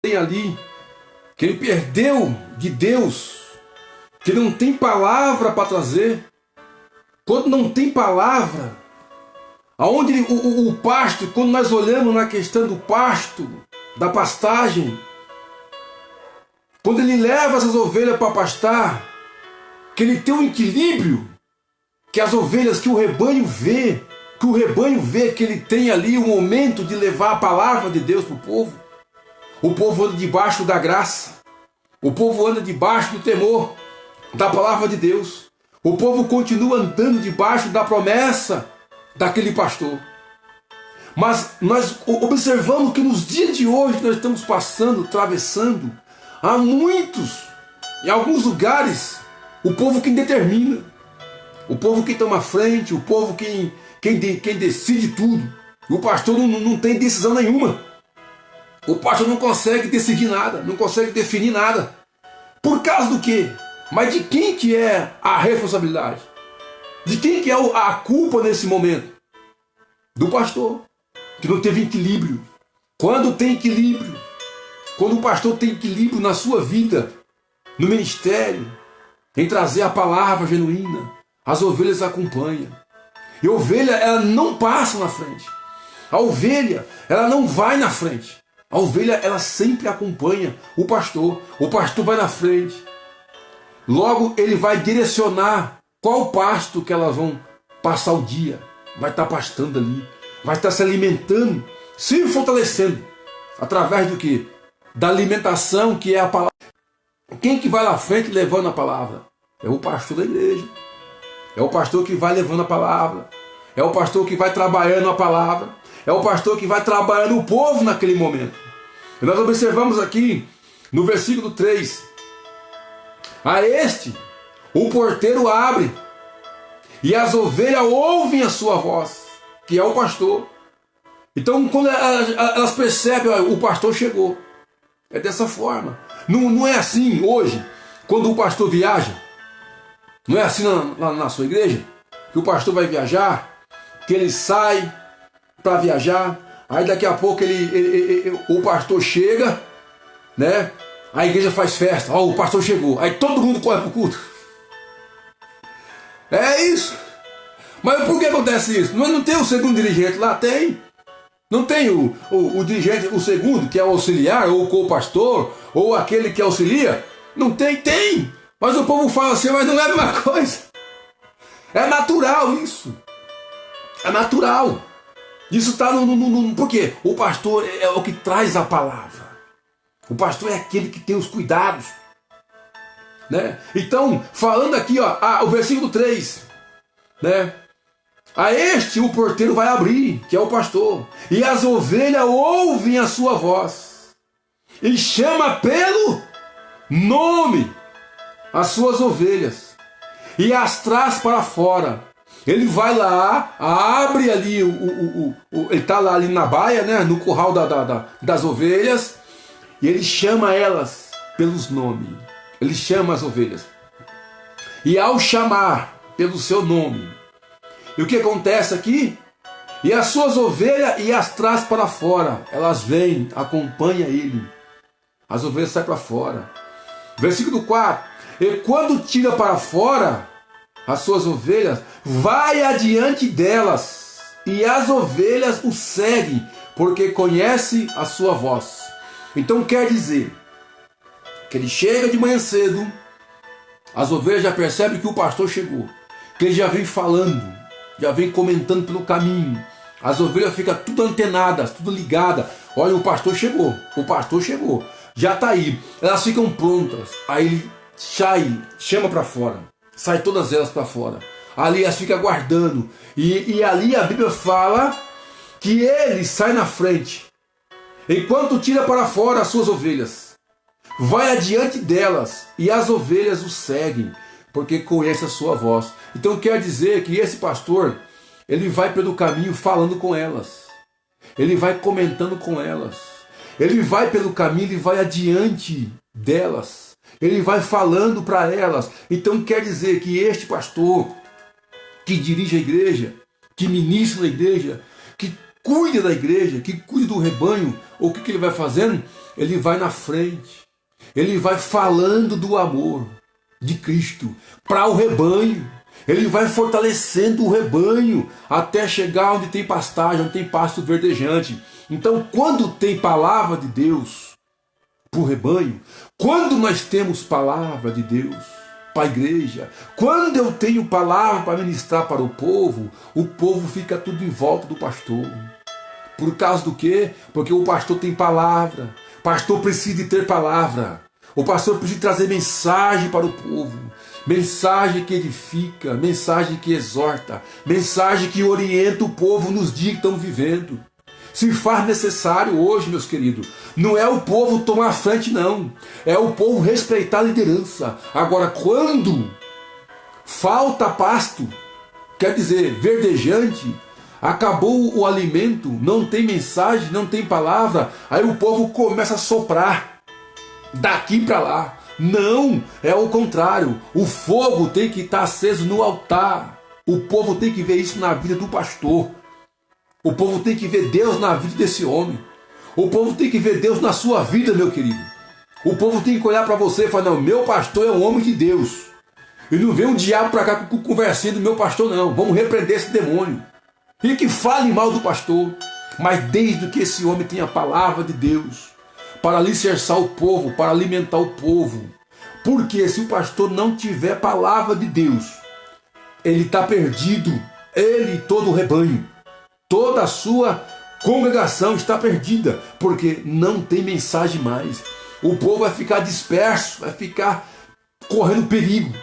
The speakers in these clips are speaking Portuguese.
tem ali, que ele perdeu de Deus, que ele não tem palavra para trazer. Quando não tem palavra, aonde o pasto, quando nós olhamos na questão do pasto, da pastagem, quando ele leva essas ovelhas para pastar, que ele tem um equilíbrio, que as ovelhas, que o rebanho vê, que ele tem ali o momento de levar a palavra de Deus para o povo. O povo anda debaixo da graça, o povo anda debaixo do temor da palavra de Deus. O povo continua andando debaixo da promessa daquele pastor. Mas nós observamos que nos dias de hoje nós estamos passando, atravessando, há muitos, em alguns lugares, o povo quem determina, o povo quem toma frente, o povo quem decide tudo. O pastor não tem decisão nenhuma. O pastor não consegue decidir nada, não consegue definir nada. Por causa do quê? Mas de quem que é a responsabilidade? De quem que é a culpa nesse momento? Do pastor, que não teve equilíbrio. Quando tem equilíbrio, quando o pastor tem equilíbrio na sua vida, no ministério, em trazer a palavra genuína, as ovelhas acompanham. E a ovelha, ela não passa na frente. A ovelha, ela não vai na frente. A ovelha, ela sempre acompanha o pastor. O pastor vai na frente. Logo, ele vai direcionar qual pasto que elas vão passar o dia. Vai estar pastando ali. Vai estar se alimentando, se fortalecendo. Através do quê? Da alimentação, que é a palavra. Quem que vai na frente levando a palavra? É o pastor da igreja. É o pastor que vai levando a palavra. É o pastor que vai trabalhando a palavra. É o pastor que vai trabalhando o povo naquele momento. E nós observamos aqui no versículo 3. A este o porteiro abre, e as ovelhas ouvem a sua voz, que é o pastor. Então quando elas percebem, o pastor chegou. É dessa forma. Não é assim hoje, quando o pastor viaja. Não é assim na sua igreja, que o pastor vai viajar, que ele sai para viajar, aí daqui a pouco o pastor chega, né? A igreja faz festa, ó, o pastor chegou, aí todo mundo corre para o culto. É isso. Mas por que acontece isso? Não tem o segundo dirigente lá? Tem. Não tem o dirigente, o segundo, que é o auxiliar, ou o co-pastor, ou aquele que auxilia? Não tem? Tem. Mas o povo fala assim, mas não é a mesma coisa. É natural isso. É natural. Isso está no... Por quê? O pastor é o que traz a palavra. O pastor é aquele que tem os cuidados. Né? Então, falando aqui, ó, o versículo 3. Né? A este o porteiro vai abrir, que é o pastor. E as ovelhas ouvem a sua voz. E chama pelo nome as suas ovelhas. E as traz para fora. Ele vai lá, abre ali, ele está lá ali na baia, né, no curral das ovelhas, e ele chama elas pelos nomes. Ele chama as ovelhas. E ao chamar pelo seu nome, e o que acontece aqui? E as suas ovelhas e as traz para fora. Elas vêm, acompanham ele. As ovelhas saem para fora. Versículo 4. E quando tira para fora as suas ovelhas, vai adiante delas, e as ovelhas o seguem, porque conhece a sua voz. Então quer dizer que ele chega de manhã cedo, as ovelhas já percebem que o pastor chegou, que ele já vem falando, já vem comentando pelo caminho. As ovelhas ficam tudo antenadas, tudo ligadas. Olha, o pastor chegou, já está aí. Elas ficam prontas. Aí ele chama para fora, sai todas elas para fora. Ali elas ficam aguardando. E ali a Bíblia fala que ele sai na frente, enquanto tira para fora as suas ovelhas. Vai adiante delas, e as ovelhas o seguem, porque conhece a sua voz. Então quer dizer que esse pastor, ele vai pelo caminho falando com elas. Ele vai comentando com elas. Ele vai pelo caminho, ele vai adiante delas. Ele vai falando para elas. Então quer dizer que este pastor, que dirige a igreja, que ministra na igreja, que cuida da igreja, que cuida do rebanho, o que ele vai fazendo? Ele vai na frente. Ele vai falando do amor de Cristo para o rebanho. Ele vai fortalecendo o rebanho até chegar onde tem pastagem, onde tem pasto verdejante. Então, quando tem palavra de Deus para o rebanho, quando nós temos palavra de Deus para a igreja, quando eu tenho palavra para ministrar para o povo fica tudo em volta do pastor. Por causa do quê? Porque o pastor tem palavra. O pastor precisa de ter palavra. O pastor precisa trazer mensagem para o povo. Mensagem que edifica, mensagem que exorta, mensagem que orienta o povo nos dias que estamos vivendo. Se faz necessário hoje, meus queridos, não é o povo tomar a frente, não. É o povo respeitar a liderança. Agora, quando falta pasto, quer dizer, verdejante, acabou o alimento, não tem mensagem, não tem palavra, aí o povo começa a soprar daqui para lá. Não, é o contrário. O fogo tem que estar aceso no altar. O povo tem que ver isso na vida do pastor. O povo tem que ver Deus na vida desse homem. O povo tem que ver Deus na sua vida, meu querido. O povo tem que olhar para você e falar, não, meu pastor é um homem de Deus. E não vem um diabo para cá com conversinha do meu pastor, não. Vamos repreender esse demônio. E que fale mal do pastor. Mas desde que esse homem tenha a palavra de Deus para alicerçar o povo, para alimentar o povo. Porque se o pastor não tiver palavra de Deus, ele está perdido. Ele e todo o rebanho. Toda a sua congregação está perdida, porque não tem mensagem mais. O povo vai ficar disperso, vai ficar correndo perigo,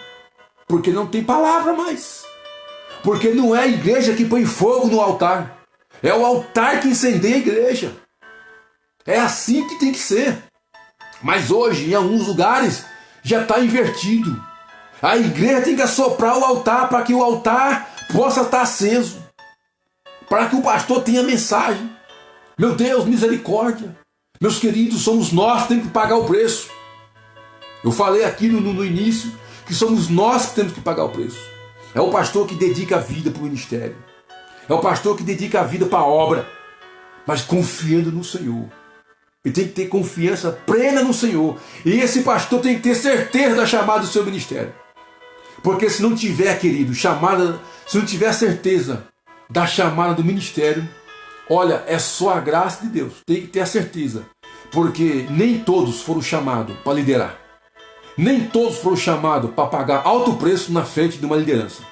porque não tem palavra mais. Porque não é a igreja que põe fogo no altar, é o altar que incendeia a igreja. É assim que tem que ser. Mas hoje, em alguns lugares, já está invertido. A igreja tem que assoprar o altar para que o altar possa estar aceso, para que o pastor tenha mensagem. Meu Deus, misericórdia. Meus queridos, somos nós que temos que pagar o preço. Eu falei aqui no início que somos nós que temos que pagar o preço. É o pastor que dedica a vida para o ministério. É o pastor que dedica a vida para a obra, mas confiando no Senhor. Ele tem que ter confiança plena no Senhor. E esse pastor tem que ter certeza da chamada do seu ministério. Porque se não tiver, querido, chamada, se não tiver certeza da chamada do ministério, olha, é só a graça de Deus. Tem que ter a certeza. Porque nem todos foram chamados para liderar. Nem todos foram chamados para pagar alto preço na frente de uma liderança.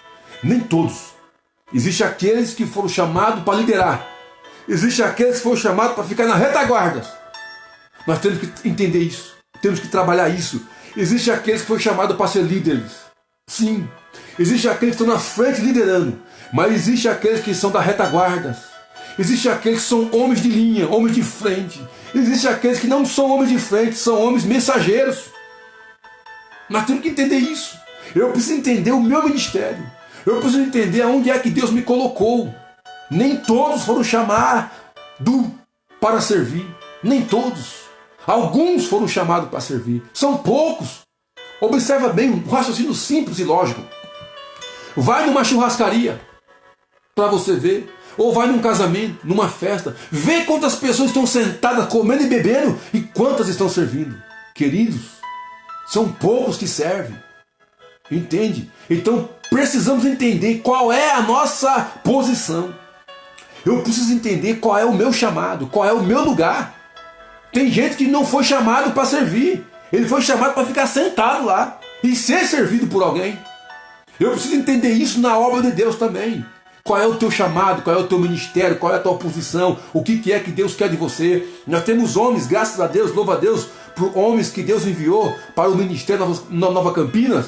Nem todos. Existem aqueles que foram chamados para liderar. Existem aqueles que foram chamados para ficar na retaguarda. Nós temos que entender isso. Temos que trabalhar isso. Existem aqueles que foram chamados para ser líderes. Sim. Existem aqueles que estão na frente liderando. Mas existem aqueles que são da retaguarda. Existem aqueles que são homens de linha, homens de frente. Existem aqueles que não são homens de frente, são homens mensageiros. Nós temos que entender isso. Eu preciso entender o meu ministério. Eu preciso entender aonde é que Deus me colocou. Nem todos foram chamados para servir. Nem todos. Alguns foram chamados para servir. São poucos. Observa bem um raciocínio simples e lógico. Vai numa churrascaria para você ver. Ou vai num casamento, numa festa. Vê quantas pessoas estão sentadas comendo e bebendo e quantas estão servindo. Queridos, são poucos que servem. Entende? Então precisamos entender qual é a nossa posição. Eu preciso entender qual é o meu chamado, qual é o meu lugar. Tem gente que não foi chamado para servir. Ele foi chamado para ficar sentado lá e ser servido por alguém. Eu preciso entender isso na obra de Deus também. Qual é o teu chamado, qual é o teu ministério, qual é a tua posição, o que é que Deus quer de você. Nós temos homens, graças a Deus, louva a Deus, por homens que Deus enviou para o ministério Nova Campinas.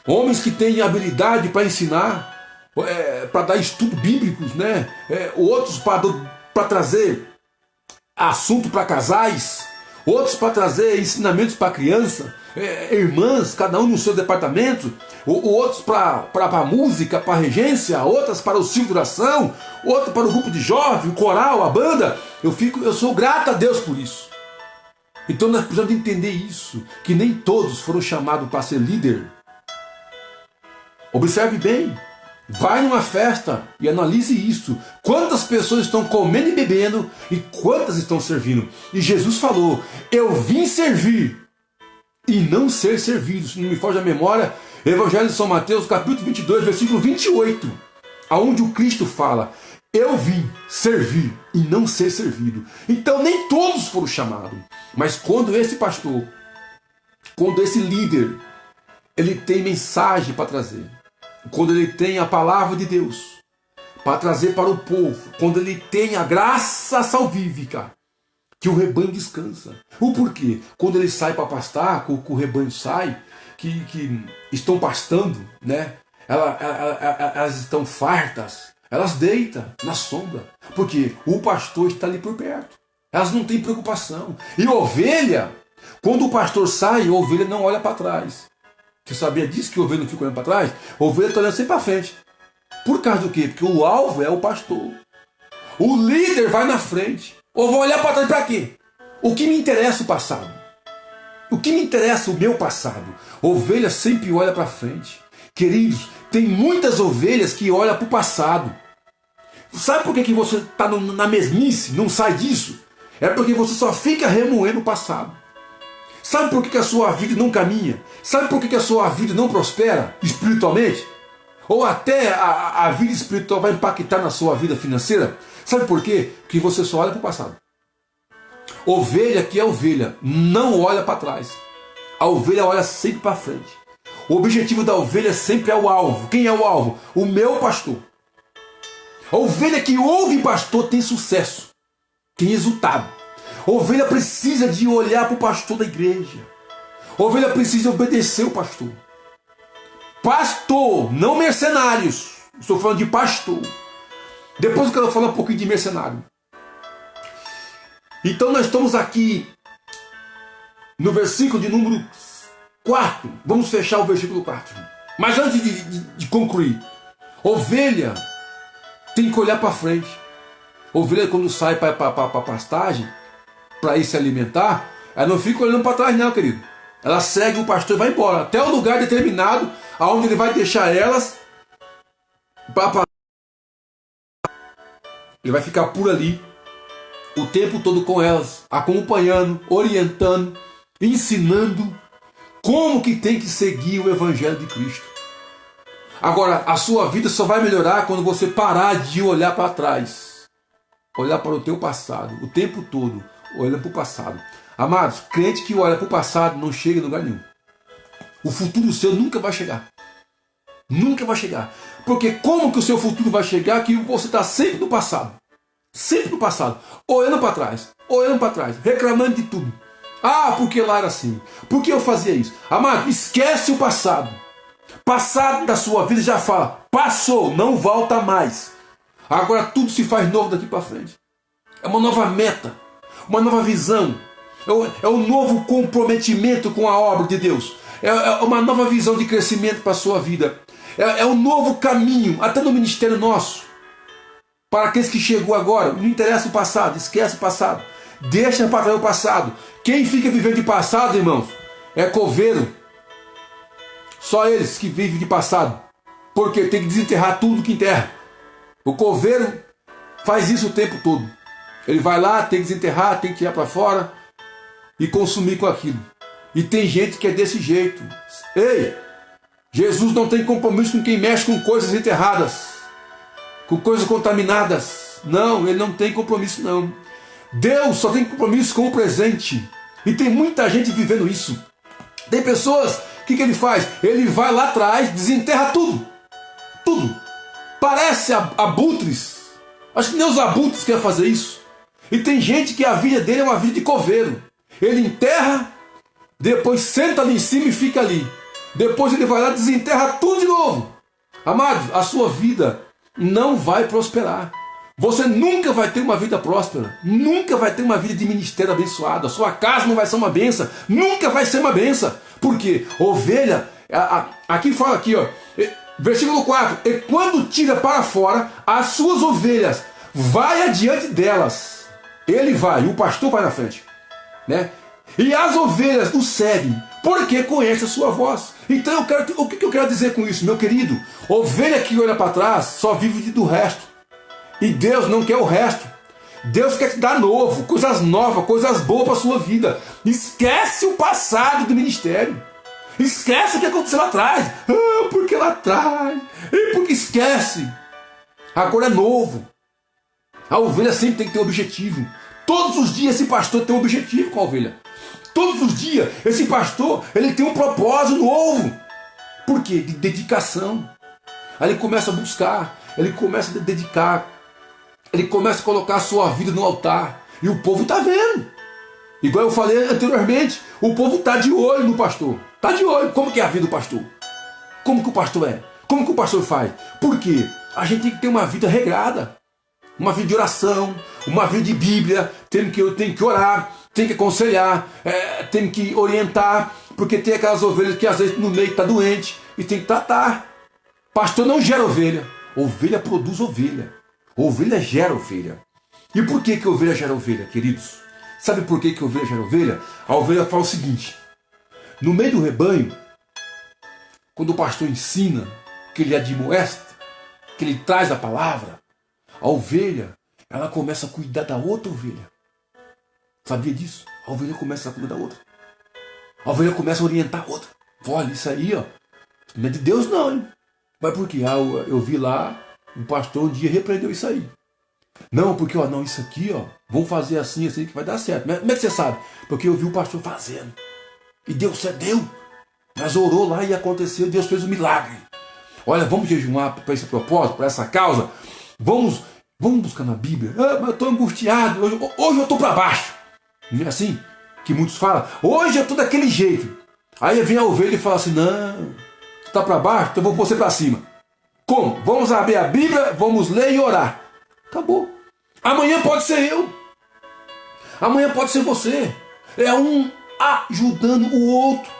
Homens que têm habilidade para ensinar, para dar estudos bíblicos, né? Outros para trazer assunto para casais, outros para trazer ensinamentos para criança, irmãs, cada um no seu departamento, outros para música, para regência, outras para o ciclo de oração, outros para o grupo de jovens, o coral, a banda. Eu sou grato a Deus por isso. Então nós precisamos entender isso, que nem todos foram chamados para ser líder. Observe bem, Vai numa festa e analise isso. Quantas pessoas estão comendo e bebendo e quantas estão servindo? E Jesus falou: eu vim servir e não ser servido. Se não me foge a memória, Evangelho de São Mateus, capítulo 22, versículo 28, aonde o Cristo fala: eu vim servir e não ser servido. Então nem todos foram chamados. Mas quando esse pastor, quando esse líder, ele tem mensagem para trazer, quando ele tem a palavra de Deus para trazer para o povo, quando ele tem a graça salvífica, que o rebanho descansa. O porquê? Quando ele sai para pastar, que o rebanho sai, que estão pastando, né? Elas estão fartas, elas deitam na sombra, porque o pastor está ali por perto. Elas não têm preocupação. E ovelha, quando o pastor sai, a ovelha não olha para trás. Você sabia disso, que a ovelha não fica olhando para trás? A ovelha está olhando sempre para frente. Por causa do quê? Porque o alvo é o pastor. O líder vai na frente. Ou vou olhar para trás para quê? O que me interessa o passado? O que me interessa o meu passado? A ovelha sempre olha para frente. Queridos, tem muitas ovelhas que olham para o passado. Sabe por que você está na mesmice, não sai disso? É porque você só fica remoendo o passado. Sabe por que a sua vida não caminha? Sabe por que a sua vida não prospera espiritualmente? Ou até a vida espiritual vai impactar na sua vida financeira? Sabe por quê? Porque você só olha para o passado. Ovelha que é ovelha não olha para trás. A ovelha olha sempre para frente. O objetivo da ovelha sempre é o alvo. Quem é o alvo? O meu pastor. A ovelha que ouve pastor tem sucesso, tem resultado. A ovelha precisa de olhar para o pastor da igreja. A ovelha precisa obedecer o pastor. Pastor, não mercenários. Estou falando de pastor. Depois eu quero falar um pouquinho de mercenário. Então nós estamos aqui no versículo de número 4. Vamos fechar o versículo 4. Mas antes de concluir, ovelha tem que olhar para frente. Ovelha, quando sai para a pastagem, para ir se alimentar, ela não fica olhando para trás não, querido. Ela segue o pastor e vai embora, até o lugar determinado, aonde ele vai deixar elas. Ele vai ficar por ali, o tempo todo com elas, acompanhando, orientando, ensinando como que tem que seguir o Evangelho de Cristo. Agora, a sua vida só vai melhorar quando você parar de olhar para trás. Olhar para o teu passado, o tempo todo, olhando para o passado. Amados, crente que olha para o passado não chega em lugar nenhum. O futuro seu nunca vai chegar. Nunca vai chegar. Porque como que o seu futuro vai chegar que você está sempre no passado? Sempre no passado. Olhando para trás, reclamando de tudo. Ah, porque lá era assim. Por que eu fazia isso? Amado, esquece o passado. Passado da sua vida já fala, passou, não volta mais. Agora tudo se faz novo daqui para frente. É uma nova meta, uma nova visão. É um novo comprometimento com a obra de Deus. É uma nova visão de crescimento para a sua vida. É um novo caminho, até no ministério nosso. Para aqueles que chegou agora, não interessa o passado, esquece o passado. Deixa para trás o passado. Quem fica vivendo de passado, irmãos, é coveiro. Só eles que vivem de passado. Porque tem que desenterrar tudo que enterra. O coveiro faz isso o tempo todo. Ele vai lá, tem que desenterrar, tem que tirar para fora e consumir com aquilo. E tem gente que é desse jeito. Ei, Jesus não tem compromisso com quem mexe com coisas enterradas, com coisas contaminadas. Não, ele não tem compromisso não. Deus só tem compromisso com o presente. E tem muita gente vivendo isso. Tem pessoas, o que ele faz? Ele vai lá atrás, desenterra tudo. Tudo. Parece abutres. Acho que nem os abutres querem fazer isso. E tem gente que a vida dele é uma vida de coveiro. Ele enterra, depois senta ali em cima e fica ali. Depois ele vai lá e desenterra tudo de novo. Amados, a sua vida não vai prosperar. Você nunca vai ter uma vida próspera. Nunca vai ter uma vida de ministério abençoado. A sua casa não vai ser uma benção. Nunca vai ser uma benção. Por quê? Ovelha, aqui fala aqui, ó, versículo 4. E quando tira para fora as suas ovelhas, vai adiante delas. Ele vai, o pastor vai na frente, né? E as ovelhas o seguem, porque conhece a sua voz. Então o que eu quero dizer com isso, meu querido? Ovelha que olha para trás só vive do resto. E Deus não quer o resto. Deus quer te dar novo, coisas novas, coisas boas para a sua vida. Esquece o passado do ministério. Esquece o que aconteceu lá atrás. Porque lá atrás. E porque esquece. Agora é novo. A ovelha sempre tem que ter um objetivo. Todos os dias esse pastor tem um objetivo com a ovelha. Todos os dias esse pastor ele tem um propósito novo. Por quê? De dedicação. Aí ele começa a buscar, ele começa a dedicar, ele começa a colocar a sua vida no altar. E o povo está vendo. Igual eu falei anteriormente, o povo está de olho no pastor. Está de olho. Como que é a vida do pastor? Como que o pastor é? Como que o pastor faz? Por quê? A gente tem que ter uma vida regrada. Uma vida de oração, uma vida de Bíblia. Tem que orar, tem que aconselhar, tem que orientar. Porque tem aquelas ovelhas que às vezes no meio está doente e tem que tratar. Pastor não gera ovelha. Ovelha produz ovelha. Ovelha gera ovelha. E por que que ovelha gera ovelha, queridos? Sabe por que que ovelha gera ovelha? A ovelha fala o seguinte. No meio do rebanho, quando o pastor ensina, que ele admoesta, que ele traz a palavra, a ovelha, ela começa a cuidar da outra ovelha. Sabia disso? A ovelha começa a cuidar da outra. A ovelha começa a orientar a outra. Olha, isso aí, ó, não é de Deus não, hein? Mas por quê? Eu vi lá, o pastor um dia repreendeu isso aí. Não, porque, ó, não, isso aqui, ó, vamos fazer assim, assim, que vai dar certo. Como é que você sabe? Porque eu vi o pastor fazendo. E Deus deu. Mas orou lá e aconteceu, Deus fez um milagre. Olha, vamos jejuar para esse propósito, para essa causa. Vamos buscar na Bíblia. Mas eu estou angustiado, hoje eu estou para baixo. Não é assim que muitos falam? Hoje eu estou daquele jeito. Aí vem a ovelha e fala assim, não, você está para baixo, então eu vou pôr você para cima. Como? Vamos abrir a Bíblia, vamos ler e orar. Acabou. Amanhã pode ser eu. Amanhã pode ser você. É um ajudando o outro.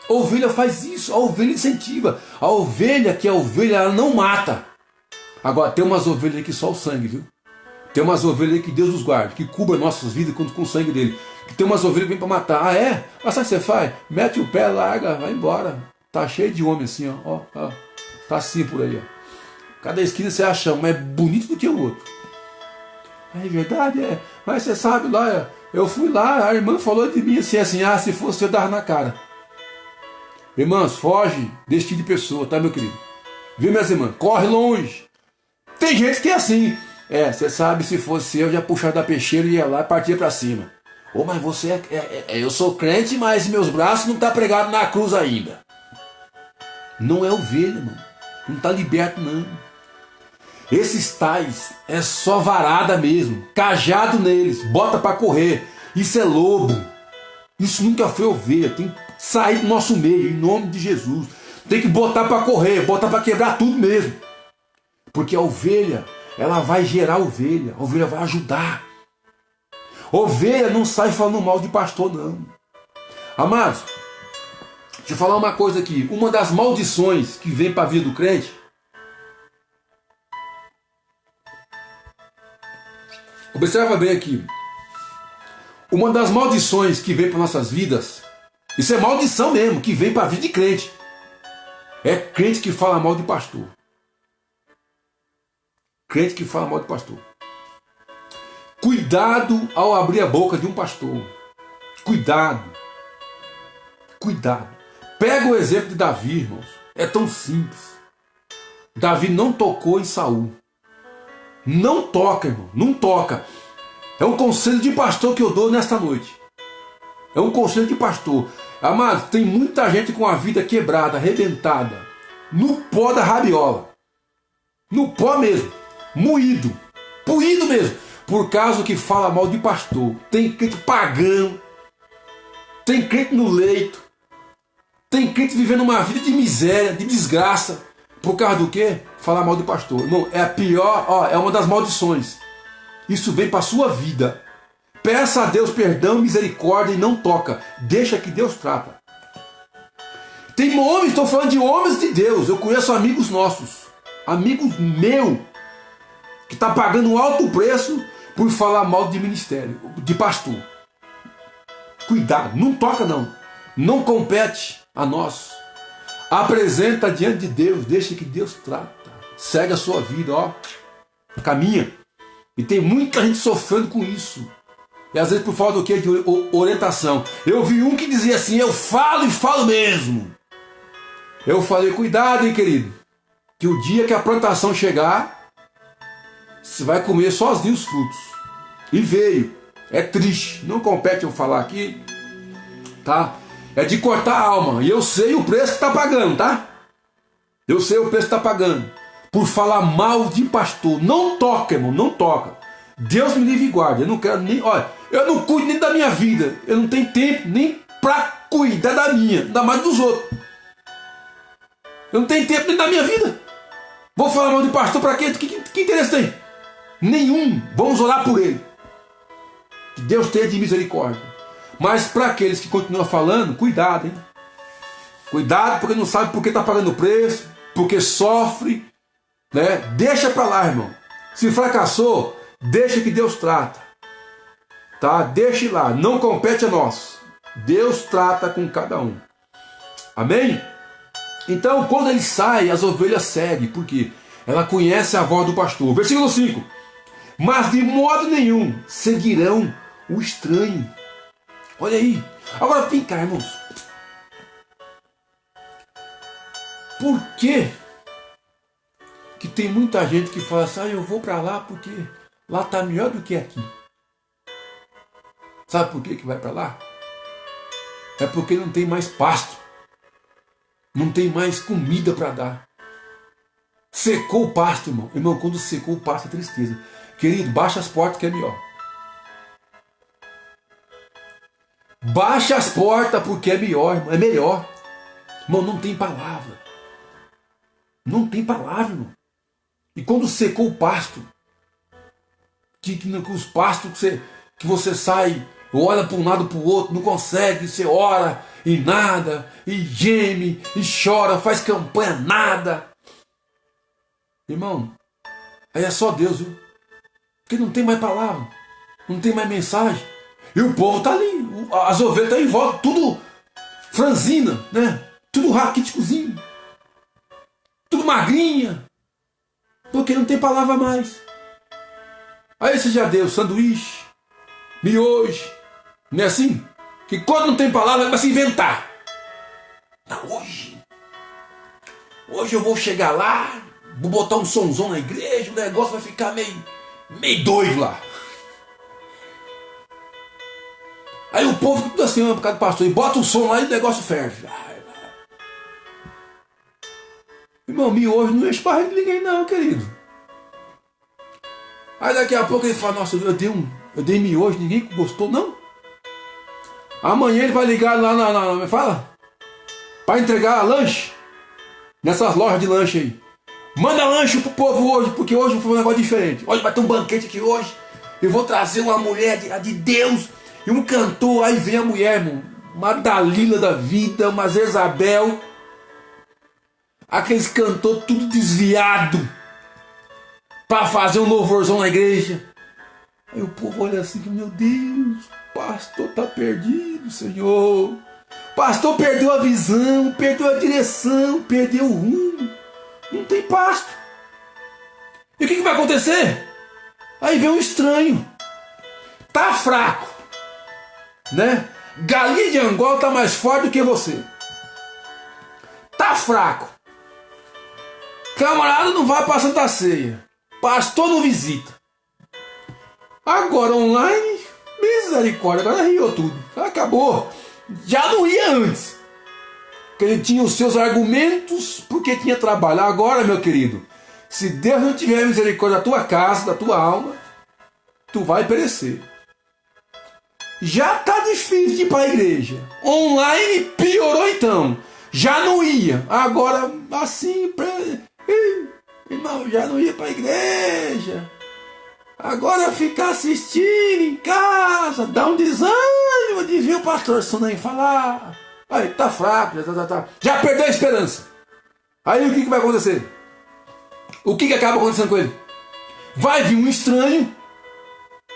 A ovelha faz isso, a ovelha incentiva. A ovelha, que é a ovelha, ela não mata. Agora, tem umas ovelhas que só o sangue, viu? Tem umas ovelhas que Deus nos guarde, que cubra nossas vidas com o sangue dele. Que tem umas ovelhas que vêm para matar. Ah, é? Mas sabe o que você faz? Mete o pé, larga, vai embora. Tá cheio de homem assim, ó. Tá assim por aí, ó. Cada esquina você acha um mais bonito do que o outro. É verdade, é. Mas você sabe lá, eu fui lá, a irmã falou de mim assim, se fosse eu dar na cara. Irmãs, foge desse tipo de pessoa, tá, meu querido? Viu, minhas irmãs? Corre longe. Tem gente que é assim. Você sabe, se fosse eu já puxava da peixeira e ia lá e partia pra cima. Mas você eu sou crente, mas meus braços não tá pregado na cruz ainda. Não é ovelha, mano. Não tá liberto, não. Esses tais é só varada mesmo. Cajado neles, bota pra correr. Isso é lobo. Isso nunca foi ovelha. Tem que sair do nosso meio, em nome de Jesus. Tem que botar pra correr, botar pra quebrar tudo mesmo. Porque a ovelha, ela vai gerar ovelha. A ovelha vai ajudar. Ovelha não sai falando mal de pastor, não. Amados, deixa eu falar uma coisa aqui. Uma das maldições que vem para a vida do crente. Observa bem aqui. Uma das maldições que vem para nossas vidas. Isso é maldição mesmo, que vem para a vida de crente. É crente que fala mal de pastor. Crente que fala mal de pastor. Cuidado ao abrir a boca de um pastor. Cuidado. Cuidado. Pega o exemplo de Davi, irmãos. É tão simples. Davi não tocou em Saul. Não toca, irmão. Não toca. É um conselho de pastor que eu dou nesta noite. É um conselho de pastor. Amado, tem muita gente com a vida quebrada, arrebentada. No pó da rabiola. No pó mesmo. Moído. Puído mesmo. Por causa que fala mal de pastor. Tem crente pagão. Tem crente no leito. Tem crente vivendo uma vida de miséria, de desgraça. Por causa do quê? Falar mal de pastor. Irmão, é a pior, é uma das maldições. Isso vem para a sua vida. Peça a Deus perdão, misericórdia e não toca. Deixa que Deus trata. Tem homens, estou falando de homens de Deus. Eu conheço amigos nossos. Amigos meus. Que está pagando um alto preço por falar mal de ministério, de pastor. Cuidado, não toca não. não compete a nós. Apresenta diante de Deus, deixa que Deus trata. Segue a sua vida, ó. Caminha. E tem muita gente sofrendo com isso. E às vezes por falta do quê? De orientação. Eu vi um que dizia assim, eu falo e falo mesmo. Eu falei, cuidado, hein, querido. Que o dia que a plantação chegar, você vai comer sozinho os frutos. E veio. É triste. Não compete eu falar aqui. Tá? É de cortar a alma. E eu sei o preço que está pagando, tá? Eu sei o preço que está pagando. Por falar mal de pastor. Não toca, irmão. Não toca. Deus me livre e guarde. Eu não quero nem... Olha, eu não cuido nem da minha vida. Eu não tenho tempo nem para cuidar da minha. Ainda mais dos outros. Eu não tenho tempo nem da minha vida. Vou falar mal de pastor para quê? Que interesse tem? Nenhum. Vamos orar por ele. Que Deus tenha de misericórdia. Mas para aqueles que continuam falando, cuidado, hein? Cuidado, porque não sabe por que está pagando o preço, porque sofre, né? Deixa para lá, irmão. Se fracassou, deixa que Deus trata. Tá? Deixe lá, não compete a nós. Deus trata com cada um. Amém? Então, quando ele sai, as ovelhas seguem, porque ela conhece a voz do pastor. Versículo 5. Mas de modo nenhum seguirão o estranho. Olha aí. Agora vem cá, irmãos. Por que tem muita gente que fala assim, eu vou para lá porque lá está melhor do que aqui? Sabe por que vai para lá? É porque não tem mais pasto. Não tem mais comida para dar. Secou o pasto, irmão. Irmão, quando secou o pasto é tristeza. Querido, baixa as portas que é melhor. Baixa as portas porque é melhor, irmão. É melhor. Irmão, não tem palavra. Não tem palavra, irmão. E quando secou o pasto, que os pastos que você sai, olha para um lado para o outro, não consegue, você ora e nada, e geme, e chora, faz campanha, nada. Irmão, aí é só Deus, viu? Porque não tem mais palavra, não tem mais mensagem. E o povo está ali, as ovelhas estão em volta, tudo franzina, né? Tudo raquíticozinho, tudo magrinha, porque não tem palavra mais. Aí você já deu sanduíche, miojo, não é assim? Que quando não tem palavra, vai se inventar. Não, hoje eu vou chegar lá, vou botar um somzão na igreja, o negócio vai ficar meio doido lá. Aí o povo tudo assim, por causa do pastor, e bota o som lá e o negócio ferve. Irmão, miojo não enche barriga de ninguém não, querido. Aí daqui a pouco ele fala, nossa, eu dei miojo, ninguém gostou, não? Amanhã ele vai ligar lá me fala? Para entregar lanche. Nessas lojas de lanche aí. Manda lanche pro povo hoje, porque hoje foi um negócio diferente. Olha, vai ter um banquete aqui hoje. Eu vou trazer uma mulher de Deus e um cantor. Aí vem a mulher, irmão. Uma Dalila da vida, uma Jezabel. Aqueles cantores tudo desviado. Para fazer um louvorzão na igreja. Aí o povo olha assim, meu Deus, pastor está perdido, Senhor. Pastor perdeu a visão, perdeu a direção, perdeu o rumo. Não tem pasto. E o que vai acontecer? Aí vem um estranho. Tá fraco, né? Galinha de Angola tá mais forte do que você. Tá fraco. Camarada não vai para Santa Ceia. Pastor não visita. Agora online, misericórdia, agora riu tudo. Acabou. Já não ia antes. Porque ele tinha os seus argumentos, porque tinha trabalho. Agora, meu querido, se Deus não tiver misericórdia da tua casa, da tua alma, tu vai perecer. Já tá difícil de ir para a igreja. Online piorou então. Já não ia. Agora, assim, irmão, já não ia para a igreja. Agora ficar assistindo em casa, dá um desânimo de ver o pastor Sunaim falar. Aí, tá fraco, já perdeu a esperança. Aí o que vai acontecer? O que acaba acontecendo com ele? Vai vir um estranho,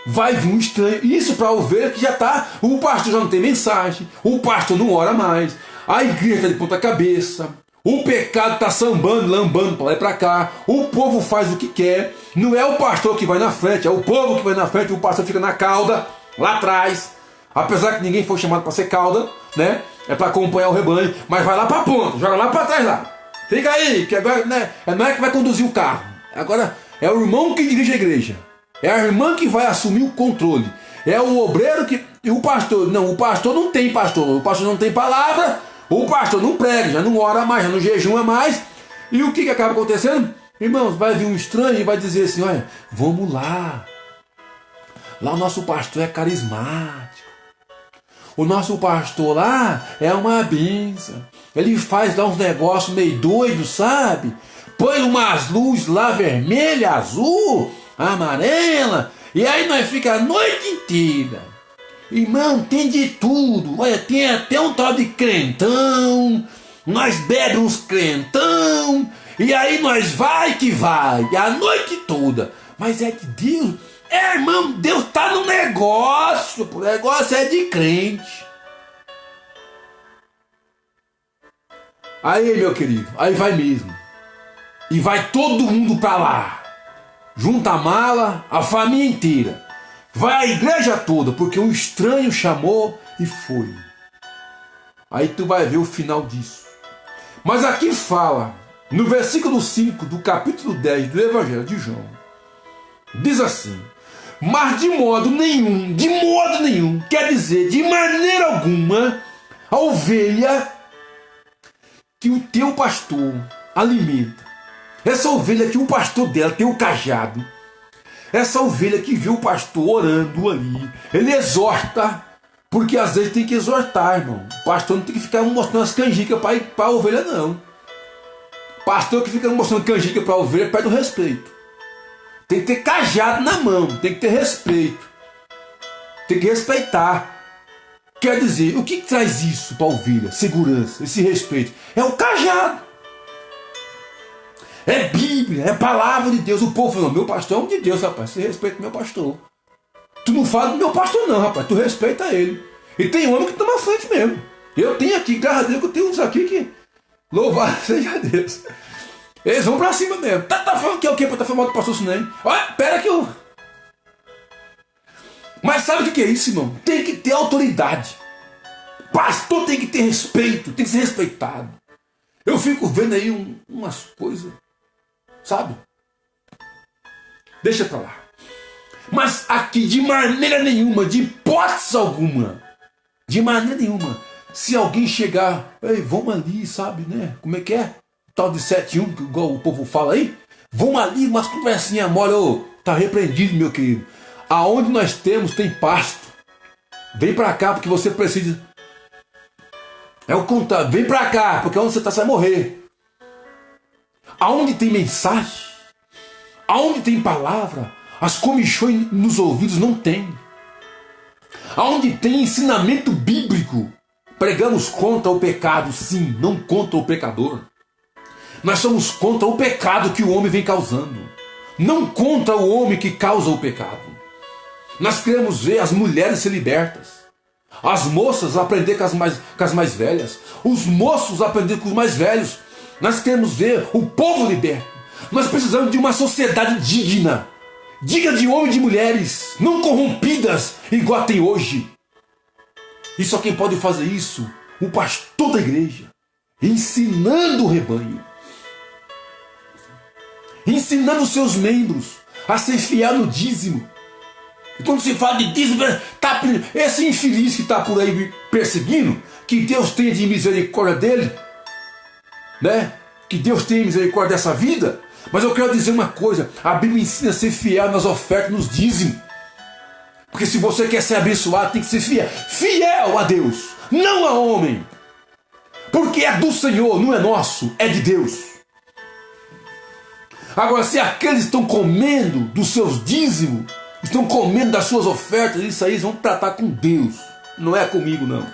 vai vir um estranho. Isso para a ovelha que já está, o pastor já não tem mensagem, o pastor não ora mais, a igreja está de ponta cabeça, o pecado está sambando, lambando para lá e para cá, o povo faz o que quer, não é o pastor que vai na frente, é o povo que vai na frente, o pastor fica na cauda, lá atrás, apesar que ninguém foi chamado para ser cauda, né? É para acompanhar o rebanho, mas vai lá para a ponta, joga lá para trás lá. Fica aí, que agora né, não é que vai conduzir o carro, agora é o irmão que dirige a igreja. É a irmã que vai assumir o controle. É o obreiro que... E o pastor... Não, o pastor não tem pastor. O pastor não tem palavra. O pastor não prega, já não ora mais, já não jejuma mais. E o que acaba acontecendo? Irmãos, vai vir um estranho e vai dizer assim, olha, vamos lá. Lá o nosso pastor é carismático. O nosso pastor lá é uma benção. Ele faz lá uns negócios meio doidos, sabe? Põe umas luzes lá vermelha, azul... amarela, e aí nós ficamos a noite inteira. Irmão, tem de tudo. Olha, tem até um tal de crentão, nós bebemos uns crentão, e aí nós vai que vai, a noite toda. Mas é de Deus. Irmão, Deus está no negócio, o negócio é de crente. Aí, meu querido, aí vai mesmo. E vai todo mundo para lá. Junta a mala, a família inteira. Vai a igreja toda, porque um estranho chamou e foi. Aí tu vai ver o final disso. Mas aqui fala, no versículo 5 do capítulo 10 do Evangelho de João, diz assim, mas de modo nenhum, quer dizer, de maneira alguma, a ovelha que o teu pastor alimenta, essa ovelha que o pastor dela tem o cajado, essa ovelha que viu o pastor orando ali, ele exorta, porque às vezes tem que exortar, irmão. O pastor não tem que ficar mostrando as canjicas para a ovelha, não. Pastor que fica mostrando canjica para a ovelha perde o respeito. Tem que ter cajado na mão, tem que ter respeito, tem que respeitar. Quer dizer, o que traz isso para a ovelha? Segurança, esse respeito. É o cajado. É Bíblia, é palavra de Deus. O povo falou, meu pastor é um de Deus, rapaz. Você respeita meu pastor. Tu não fala do meu pastor não, rapaz. Tu respeita ele. E tem homem que toma à frente mesmo. Eu tenho aqui, graças a Deus, que eu tenho uns aqui que... Louvado seja Deus. Eles vão pra cima mesmo. Tá falando que é o quê? Pra tá falando do pastor Siném? Olha, pera que eu... Mas sabe o que é isso, irmão? Tem que ter autoridade. Pastor tem que ter respeito, tem que ser respeitado. Eu fico vendo aí umas coisas... Sabe? Deixa pra lá. Mas aqui, de maneira nenhuma, de hipótese alguma, de maneira nenhuma, se alguém chegar, ei, vamos ali, sabe, né? Como é que é? Tal de 7-1, que igual o povo fala aí, vamos ali, umas conversinhas mole, ô, tá repreendido, meu querido. Aonde nós temos, tem pasto. Vem pra cá, porque você precisa. É o contrário, vem pra cá, porque onde você tá, você vai morrer. Aonde tem mensagem, aonde tem palavra, as comichões nos ouvidos não tem. Aonde tem ensinamento bíblico, pregamos contra o pecado, sim, não contra o pecador. Nós somos contra o pecado que o homem vem causando, não contra o homem que causa o pecado. Nós queremos ver as mulheres ser libertas, as moças aprender com as mais velhas, os moços aprender com os mais velhos. Nós queremos ver o povo liberto. Nós precisamos de uma sociedade digna, digna de homens e de mulheres, não corrompidas igual tem hoje. E só quem pode fazer isso, o pastor da igreja, ensinando o rebanho, ensinando os seus membros a ser fiel no dízimo. E quando se fala de dízimo, tá, esse infeliz que está por aí me perseguindo, que Deus tenha de misericórdia dele, né? Que Deus tenha misericórdia dessa vida. Mas eu quero dizer uma coisa, a Bíblia ensina a ser fiel nas ofertas, nos dízimos. Porque se você quer ser abençoado, tem que ser fiel. Fiel a Deus, não a homem. Porque é do Senhor, não é nosso, é de Deus. Agora, se aqueles estão comendo dos seus dízimos, estão comendo das suas ofertas, isso aí eles vão tratar com Deus. Não é comigo, não.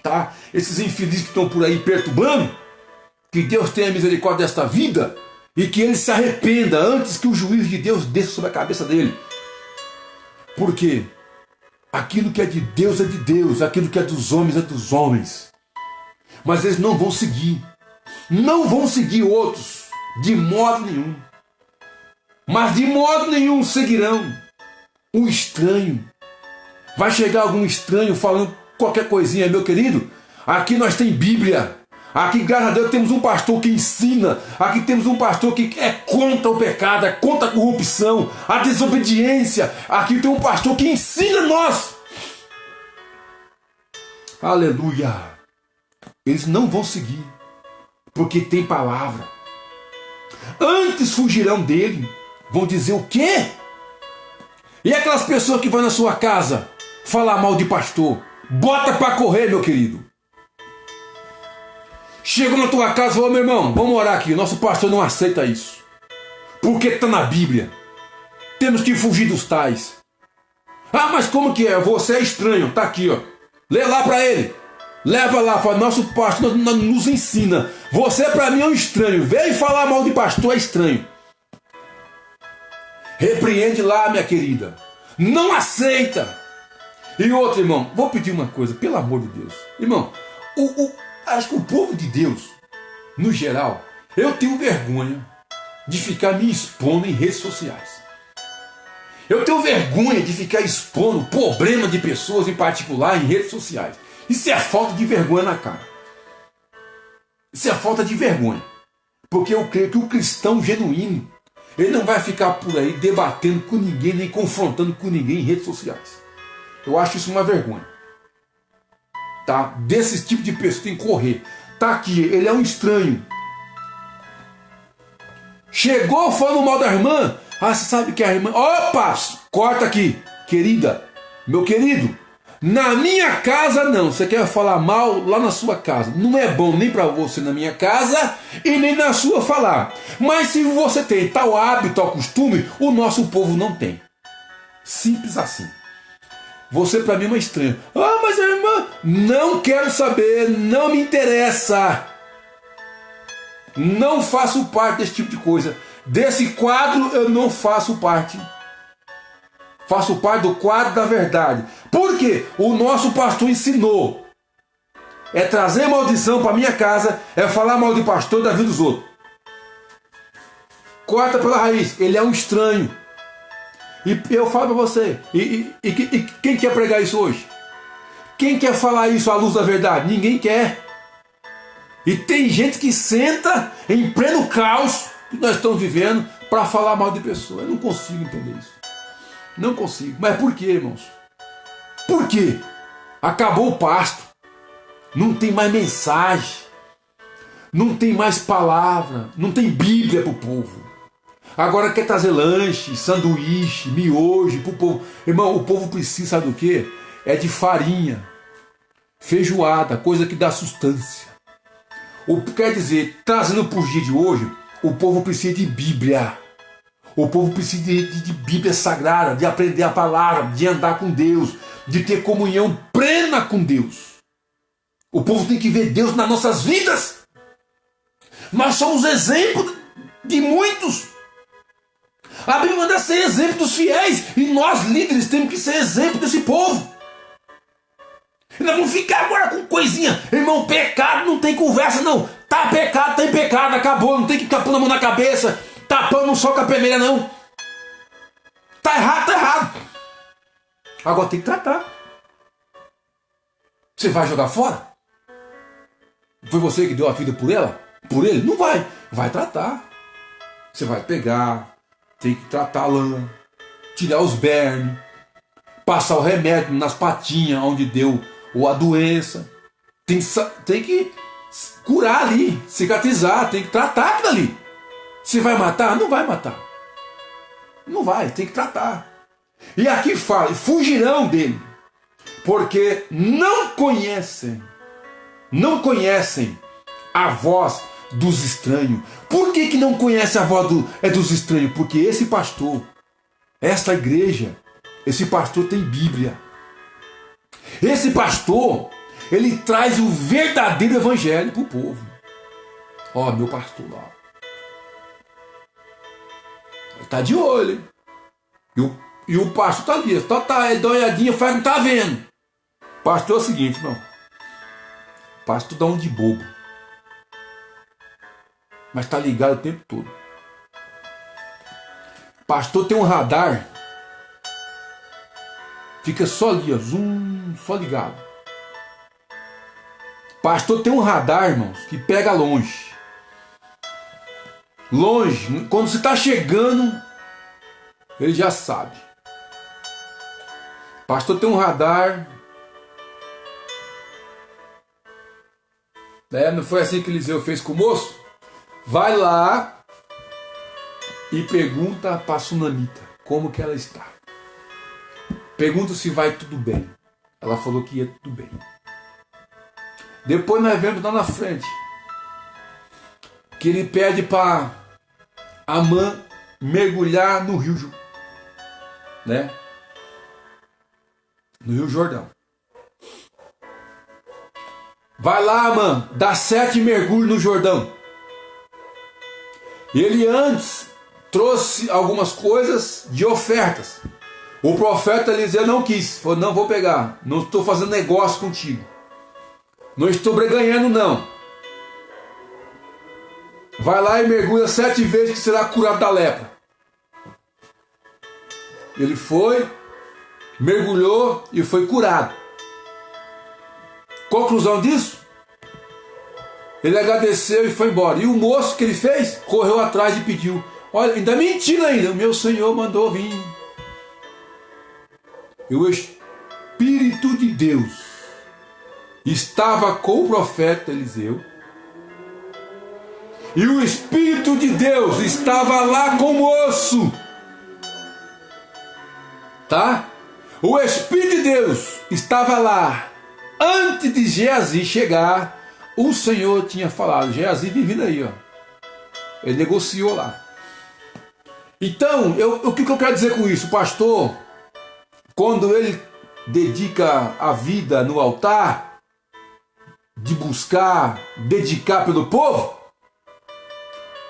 Tá? Esses infelizes que estão por aí perturbando, que Deus tenha misericórdia desta vida e que ele se arrependa antes que o juízo de Deus desça sobre a cabeça dele. Por quê? Aquilo que é de Deus, aquilo que é dos homens. Mas eles não vão seguir. Não vão seguir outros, de modo nenhum. Mas de modo nenhum seguirão o estranho. Vai chegar algum estranho falando qualquer coisinha, meu querido. Aqui nós tem Bíblia. Aqui, graças a Deus, temos um pastor que ensina. Aqui temos um pastor que é contra o pecado, é contra a corrupção, a desobediência. Aqui tem um pastor que ensina nós. Aleluia. Eles não vão seguir, porque tem palavra. Antes fugirão dele. Vão dizer o quê? E aquelas pessoas que vão na sua casa falar mal de pastor? Bota para correr, meu querido. Chegam na tua casa e falam, meu irmão, vamos orar aqui. O nosso pastor não aceita isso. Porque está na Bíblia. Temos que fugir dos tais. Ah, mas como que é? Você é estranho. Está aqui, ó. Lê lá para ele. Leva lá, fala, nosso pastor nos ensina. Você para mim é um estranho. Veio falar mal de pastor, é estranho. Repreende lá, minha querida. Não aceita. E outro, irmão, vou pedir uma coisa, pelo amor de Deus. Irmão, acho que o povo de Deus, no geral, eu tenho vergonha de ficar me expondo em redes sociais. Eu tenho vergonha de ficar expondo problema de pessoas em particular em redes sociais. Isso é falta de vergonha na cara. Isso é falta de vergonha. Porque eu creio que o cristão genuíno, ele não vai ficar por aí debatendo com ninguém, nem confrontando com ninguém em redes sociais. Eu acho isso uma vergonha. Tá? Desse tipo de pessoa tem que correr. Tá aqui, ele é um estranho. Chegou falando mal da irmã. Ah, você sabe que a irmã... Opa! Corta aqui, querida. Meu querido, na minha casa não. Você quer falar mal lá na sua casa. Não é bom nem para você na minha casa e nem na sua falar. Mas se você tem tal hábito, tal costume, o nosso povo não tem. Simples assim. Você para mim é uma estranha. Ah, mas a irmã, não quero saber, não me interessa. Não faço parte desse tipo de coisa. Desse quadro eu não faço parte. Faço parte do quadro da verdade. Por quê? O nosso pastor ensinou. É trazer maldição para minha casa, é falar mal de pastor da vida dos outros. Corta pela raiz, ele é um estranho. E eu falo para você, e quem quer pregar isso hoje? Quem quer falar isso à luz da verdade? Ninguém quer. E tem gente que senta em pleno caos que nós estamos vivendo para falar mal de pessoas. Eu não consigo entender isso. Não consigo. Mas por quê, irmãos? Por quê? Acabou o pasto. Não tem mais mensagem. Não tem mais palavra. Não tem Bíblia para o povo. Agora quer trazer lanche, sanduíche, miojo para o povo. Irmão, o povo precisa, sabe do quê? É de farinha, feijoada, coisa que dá sustância. Quer dizer, trazendo para os dias de hoje, o povo precisa de Bíblia. O povo precisa de Bíblia sagrada, de aprender a palavra, de andar com Deus, de ter comunhão plena com Deus. O povo tem que ver Deus nas nossas vidas. Nós somos exemplo de muitos. A Bíblia manda ser exemplo dos fiéis. E nós, líderes, temos que ser exemplo desse povo. E nós vamos ficar agora com coisinha. Irmão, pecado não tem conversa, não. Tá pecado, tem pecado, acabou. Não tem que ficar pondo a mão na cabeça, tapando o sol com a peneira, não. Tá errado, tá errado. Agora tem que tratar. Você vai jogar fora? Foi você que deu a vida por ela? Por ele? Não vai. Vai tratar. Você vai pegar, tem que tratar a lã, tirar os bernes, passar o remédio nas patinhas onde deu a doença. Tem que curar ali, cicatrizar, tem que tratar aquilo ali. Se vai matar? Não vai matar. Não vai, tem que tratar. E aqui fala, fugirão dele, porque não conhecem a voz dos estranhos. Por que não conhece a voz dos estranhos? Porque esse pastor, esta igreja, esse pastor tem Bíblia. Esse pastor, ele traz o verdadeiro evangelho para o povo. Ó, meu pastor lá. Ele está de olho, hein? E o pastor tá ali, só tá, ele dá uma olhadinha, faz que não tá vendo. Pastor é o seguinte, irmão. Pastor dá um de bobo. Mas tá ligado o tempo todo. Pastor tem um radar. Fica só ali, ó, zoom, só ligado. Pastor tem um radar, irmãos, que pega longe. Longe, quando você está chegando, ele já sabe. Pastor tem um radar. Não foi assim que Eliseu fez com o moço? Vai lá e pergunta para a sunamita como que ela está. Pergunta se vai tudo bem. Ela falou que ia tudo bem. Depois nós vemos lá na frente que ele pede para Amã mergulhar no rio, né? No Rio Jordão. Vai lá, Amã, dá 7 mergulhos no Jordão. Ele antes trouxe algumas coisas de ofertas. O profeta Eliseu não quis. Falou, não vou pegar. Não estou fazendo negócio contigo. Não estou breganhando, não. Vai lá e mergulha 7 vezes que será curado da lepra. Ele foi, mergulhou e foi curado. Conclusão disso? Ele agradeceu e foi embora. E o moço que ele fez, correu atrás e pediu. Olha, ainda mentindo ainda. O meu Senhor mandou vir. E o Espírito de Deus estava com o profeta Eliseu. E o Espírito de Deus estava lá com o moço. Tá? O Espírito de Deus estava lá. Antes de Geazi chegar, o Senhor tinha falado. Geazi vem vindo aí, ó. Ele negociou lá. Então, o que eu quero dizer com isso? O pastor, quando ele dedica a vida no altar, de buscar, dedicar pelo povo,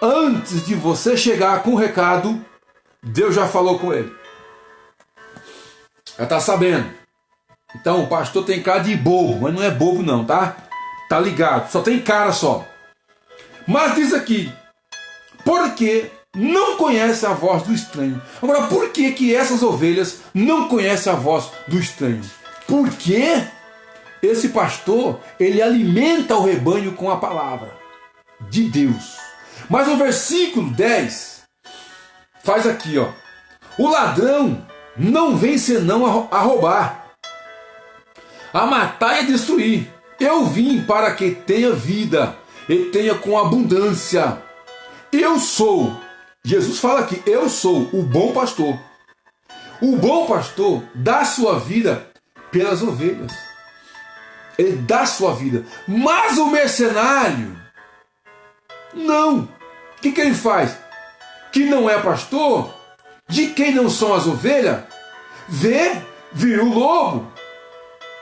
antes de você chegar com o recado, Deus já falou com ele. Já está sabendo. Então o pastor tem cara de bobo, mas não é bobo não, tá? Tá ligado, só tem cara só. Mas diz aqui, porque não conhece a voz do estranho. Agora, por que essas ovelhas não conhecem a voz do estranho? Porque esse pastor, ele alimenta o rebanho com a palavra de Deus. Mas o versículo 10 faz aqui, ó. O ladrão não vem senão a roubar, a matar e a destruir. Eu vim para que tenha vida e tenha com abundância. Eu sou, Jesus fala aqui, eu sou o bom pastor. O bom pastor dá sua vida pelas ovelhas. Ele dá sua vida. Mas o mercenário, não. O que ele faz? Que não é pastor, de quem não são as ovelhas, vira o lobo.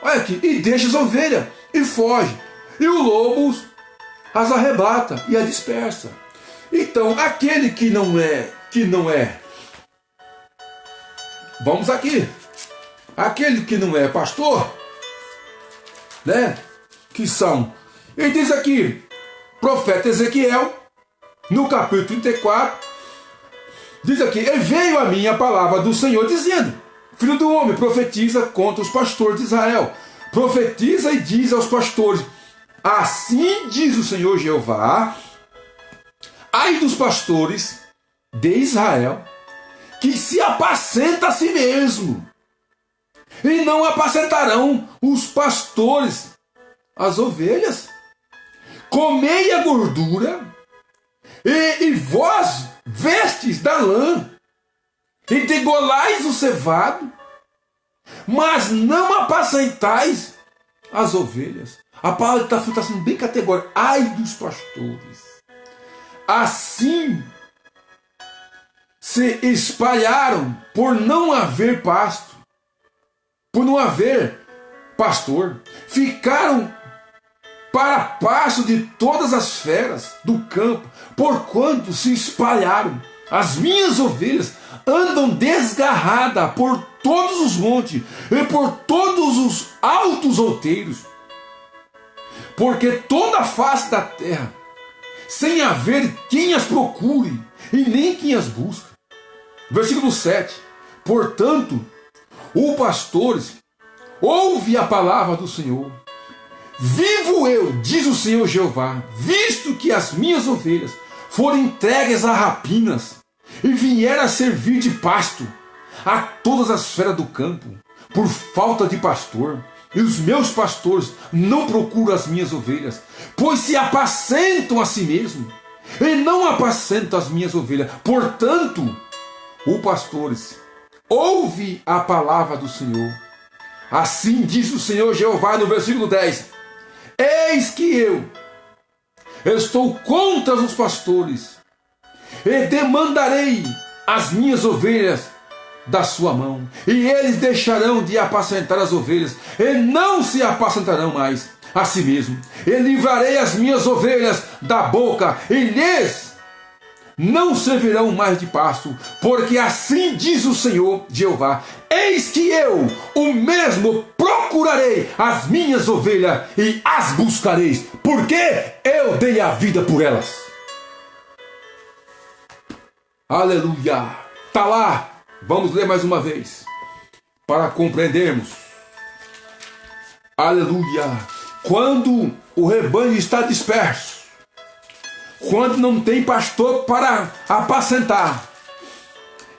Olha aqui, e deixa as ovelhas e foge. E o lobo as arrebata e as dispersa. Então, aquele que não é, vamos aqui, aquele que não é pastor, né? Que são, ele diz aqui, profeta Ezequiel, no capítulo 34, diz aqui, e veio a mim a palavra do Senhor dizendo, filho do homem, profetiza contra os pastores de Israel. Profetiza e diz aos pastores, assim diz o Senhor Jeová, ai dos pastores de Israel, que se apacenta a si mesmo, e não apacentarão os pastores, as ovelhas. Comei a gordura, e vós vestes da lã, e degolais o cevado, mas não apacentais as ovelhas. A palavra está sendo bem categórica. Ai dos pastores. Assim se espalharam por não haver pasto, por não haver pastor. Ficaram para pasto de todas as feras do campo, porquanto se espalharam. As minhas ovelhas andam desgarradas por todos os montes e por todos os altos outeiros, porque toda a face da terra, sem haver quem as procure e nem quem as busque. Versículo 7. Portanto, o pastores, ouve a palavra do Senhor. Vivo eu, diz o Senhor Jeová, visto que as minhas ovelhas foram entregues a rapinas e vieram a servir de pasto a todas as feras do campo, por falta de pastor. E os meus pastores não procuram as minhas ovelhas, pois se apacentam a si mesmos, e não apacentam as minhas ovelhas. Portanto, o pastores, ouve a palavra do Senhor. Assim diz o Senhor Jeová no versículo 10. Eis que eu estou contra os pastores, e demandarei as minhas ovelhas da sua mão, e eles deixarão de apacentar as ovelhas, e não se apacentarão mais a si mesmo. E livrarei as minhas ovelhas da boca, e lhes não servirão mais de pasto, porque assim diz o Senhor Jeová: eis que eu, o mesmo, procurarei as minhas ovelhas e as buscareis, porque eu dei a vida por elas. Aleluia! Está lá. Vamos ler mais uma vez, para compreendermos. Aleluia! Quando o rebanho está disperso, quando não tem pastor para apacentar,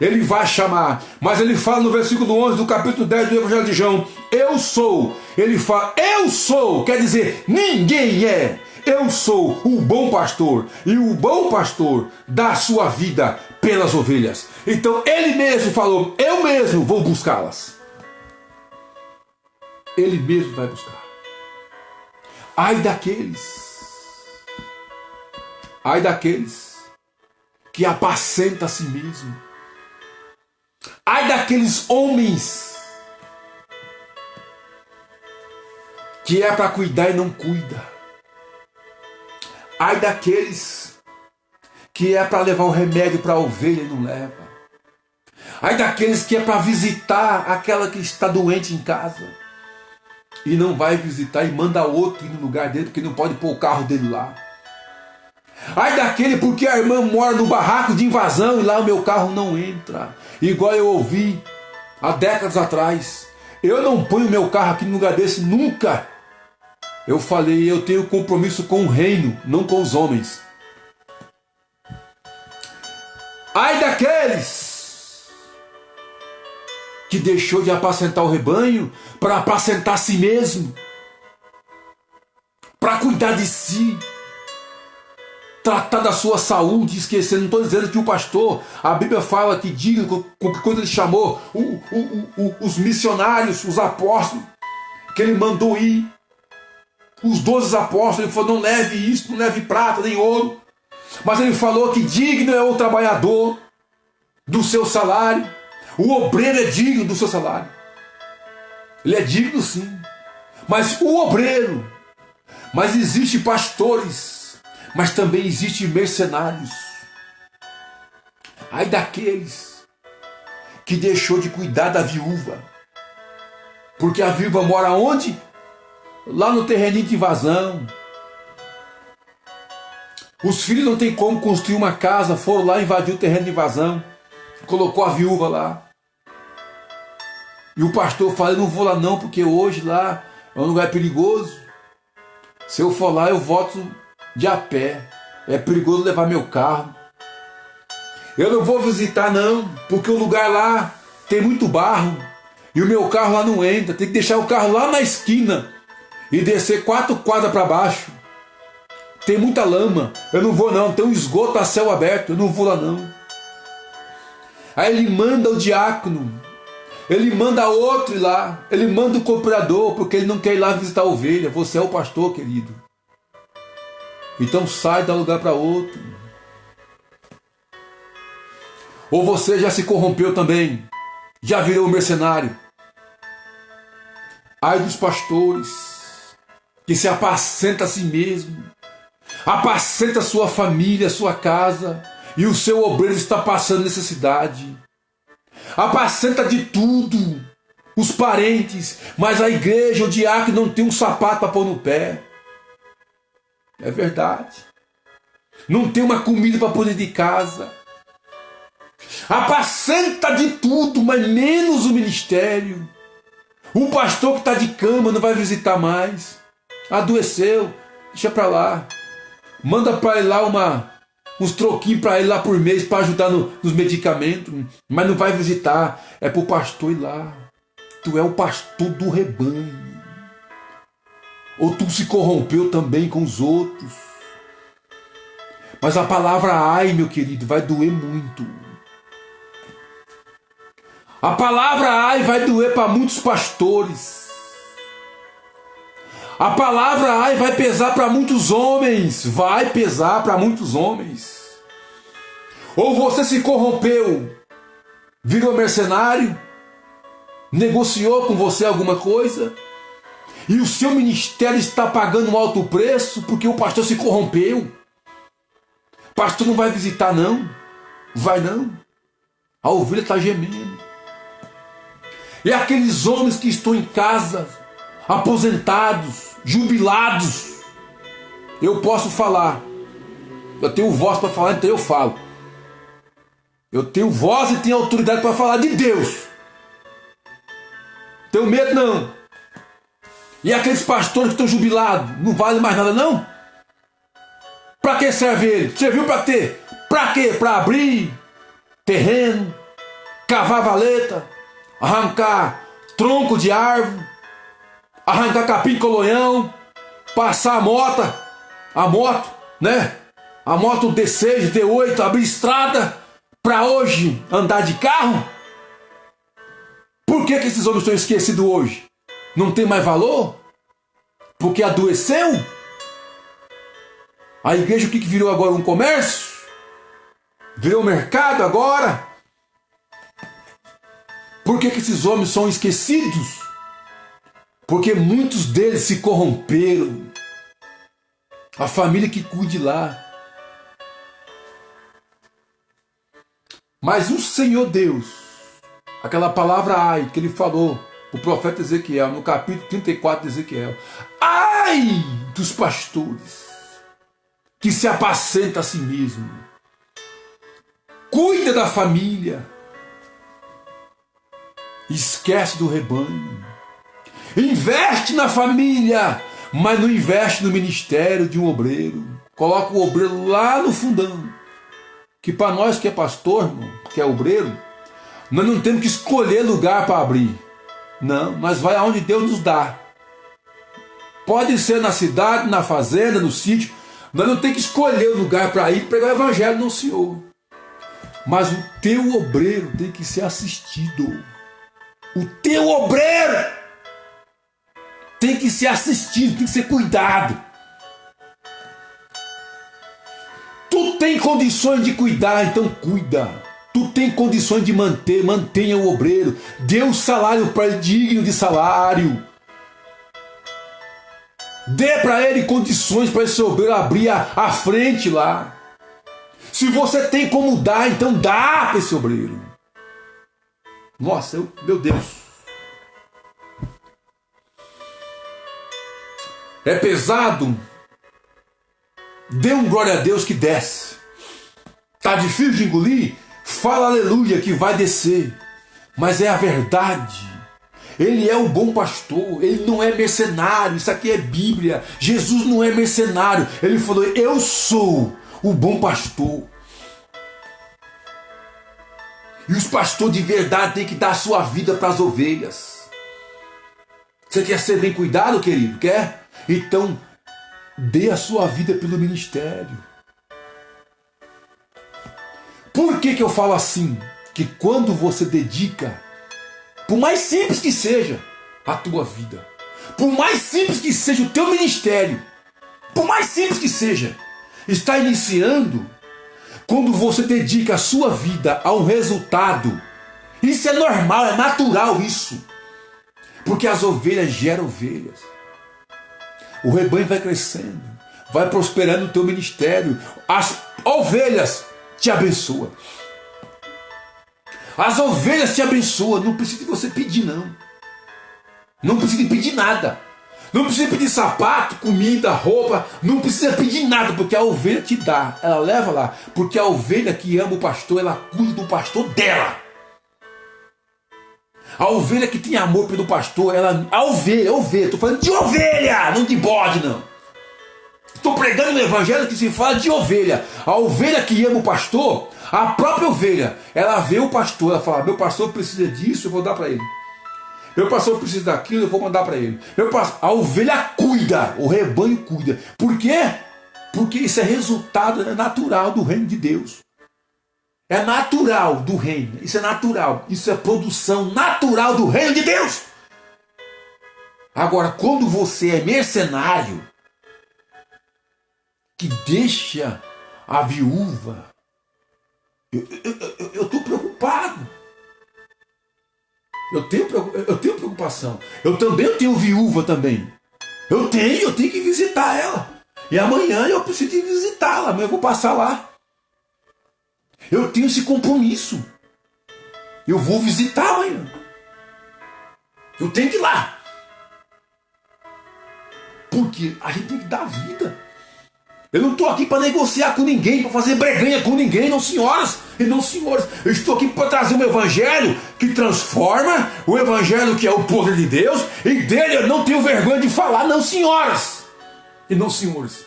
ele vai chamar. Mas ele fala no versículo 11 do capítulo 10 do Evangelho de João: eu sou. Ele fala, eu sou, quer dizer, ninguém é. Eu sou o bom pastor, e o bom pastor dá a sua vida pelas ovelhas. Então ele mesmo falou: eu mesmo vou buscá-las. Ele mesmo vai buscar. Ai daqueles que apacentam a si mesmo. Ai daqueles homens que é para cuidar e não cuida. Ai daqueles que é para levar o remédio para a ovelha e não leva. Ai daqueles que é para visitar aquela que está doente em casa e não vai visitar e manda outro ir no lugar dele porque não pode pôr o carro dele lá. Ai daquele porque a irmã mora no barraco de invasão e lá o meu carro não entra. Igual eu ouvi há décadas atrás: eu não ponho meu carro aqui no lugar desse nunca. Eu falei: eu tenho compromisso com o reino, não com os homens. Ai daqueles que deixou de apacentar o rebanho para apacentar a si mesmo, para cuidar de si, tratar da sua saúde, esquecendo. Não estou dizendo que o pastor, a Bíblia fala que diga quando ele chamou os missionários, os apóstolos, que ele mandou ir, os 12 apóstolos, ele falou: não leve isso, não leve prata nem ouro. Mas ele falou que digno é o trabalhador do seu salário. O obreiro é digno do seu salário. Ele é digno sim. Mas o obreiro. Mas existe pastores. Mas também existe mercenários. Ai daqueles que deixou de cuidar da viúva. Porque a viúva mora onde? Lá no terreninho de invasão. Os filhos não tem como construir uma casa, foram lá invadir o terreno de invasão, colocou a viúva lá. E o pastor fala: eu não vou lá não, porque hoje lá é um lugar perigoso. Se eu for lá, eu volto de a pé. É perigoso levar meu carro. Eu não vou visitar não, porque o lugar lá tem muito barro. E o meu carro lá não entra. Tem que deixar o carro lá na esquina e descer 4 quadras para baixo. Tem muita lama. Eu não vou não. Tem um esgoto a céu aberto. Eu não vou lá não. Aí ele manda o diácono. Ele manda outro ir lá. Ele manda o cooperador, porque ele não quer ir lá visitar a ovelha. Você é o pastor, querido. Então sai de um lugar para outro. Ou você já se corrompeu também. Já virou mercenário. Ai dos pastores que se apacenta a si mesmo, apacenta a sua família, a sua casa, e o seu obreiro está passando necessidade. Apacenta de tudo, os parentes, mas a igreja, o diácono não tem um sapato para pôr no pé. É verdade. Não tem uma comida para pôr dentro de casa. Apacenta de tudo, mas menos o ministério. O pastor que está de cama não vai visitar mais. Adoeceu, deixa para lá. Manda para ele lá uns troquinhos para ele lá por mês para ajudar nos medicamentos, mas não vai visitar. É para o pastor ir lá. Tu é o pastor do rebanho. Ou tu se corrompeu também com os outros. Mas a palavra ai, meu querido, vai doer muito. A palavra ai vai doer para muitos pastores. A palavra ai vai pesar para muitos homens. Vai pesar para muitos homens. Ou você se corrompeu, virou mercenário, negociou com você alguma coisa, e o seu ministério está pagando um alto preço porque o pastor se corrompeu. O pastor não vai visitar não. Vai não. A ovelha está gemendo. E aqueles homens que estão em casa, aposentados, jubilados, eu posso falar. Eu tenho voz para falar, então eu falo. Eu tenho voz e tenho autoridade para falar de Deus. Tenho medo não. E aqueles pastores que estão jubilados, não vale mais nada não? Para que serve ele? Serviu para ter? Para quê? Para abrir terreno, cavar valeta, arrancar tronco de árvore, arrancar capim de colonhão, passar a moto, né? A moto D6, D8, abrir estrada para hoje andar de carro. Por que esses homens estão esquecidos hoje? Não tem mais valor? Porque adoeceu? A igreja o que virou agora? Um comércio? Virou mercado agora? Por que esses homens são esquecidos? Porque muitos deles se corromperam. A família que cuide lá. Mas o Senhor Deus, aquela palavra ai, que ele falou, o profeta Ezequiel, no capítulo 34 de Ezequiel. Ai dos pastores que se apacenta a si mesmo. Cuida da família. Esquece do rebanho. Investe na família, mas não investe no ministério de um obreiro. Coloca o obreiro lá no fundão. Que para nós que é pastor, irmão, que é obreiro, nós não temos que escolher lugar para abrir. Não, nós vai aonde Deus nos dá. Pode ser na cidade, na fazenda, no sítio. Nós não temos que escolher o lugar para ir pregar o evangelho no Senhor. Mas o teu obreiro tem que ser assistido. O teu obreiro tem que ser assistido, tem que ser cuidado. Tu tem condições de cuidar, então cuida. Tu tem condições de manter, mantenha o obreiro. Dê um salário para ele digno de salário. Dê para ele condições para esse obreiro abrir a frente lá. Se você tem como dar, então dá para esse obreiro. Nossa, meu Deus. É pesado. Dê um glória a Deus que desce. Tá difícil de engolir? Fala aleluia que vai descer. Mas é a verdade. Ele é o bom pastor. Ele não é mercenário. Isso aqui é Bíblia. Jesus não é mercenário. Ele falou, eu sou o bom pastor. E os pastores de verdade têm que dar a sua vida para as ovelhas. Você quer ser bem cuidado, querido? Quer? Então, dê a sua vida pelo ministério. Por que eu falo assim? Que quando você dedica, por mais simples que seja a tua vida, por mais simples que seja o teu ministério, por mais simples que seja, está iniciando, quando você dedica a sua vida a um resultado, isso é normal, é natural isso. Porque as ovelhas geram ovelhas. O rebanho vai crescendo, vai prosperando o teu ministério. As ovelhas te abençoa. As ovelhas te abençoam. Não precisa de você pedir, não. Não precisa pedir nada. Não precisa pedir sapato, comida, roupa. Não precisa pedir nada, porque a ovelha te dá. Ela leva lá. Porque a ovelha que ama o pastor, ela cuida do pastor dela. A ovelha que tem amor pelo pastor, ela... A ovelha. Estou falando de ovelha, não de bode, não. Estou pregando no evangelho que se fala de ovelha. A ovelha que ama o pastor, a própria ovelha, ela vê o pastor, ela fala, meu pastor precisa disso, eu vou dar para ele. Meu pastor precisa daquilo, eu vou mandar para ele. A ovelha cuida, o rebanho cuida. Por quê? Porque isso é resultado natural do reino de Deus. É natural do reino. Isso é natural. Isso é produção natural do reino de Deus. Agora, quando você é mercenário, que deixa a viúva, eu estou preocupado. Eu tenho preocupação. Eu também tenho viúva também. Eu tenho que visitar ela. E amanhã eu preciso de visitá-la, amanhã eu vou passar lá. Eu tenho esse compromisso. Eu vou visitar amanhã. Eu tenho que ir lá. Porque a gente tem que dar vida. Eu não estou aqui para negociar com ninguém, para fazer breganha com ninguém, não senhoras e não senhores. Eu estou aqui para trazer um evangelho que transforma, o evangelho que é o poder de Deus, e dele eu não tenho vergonha de falar, não senhoras e não senhores.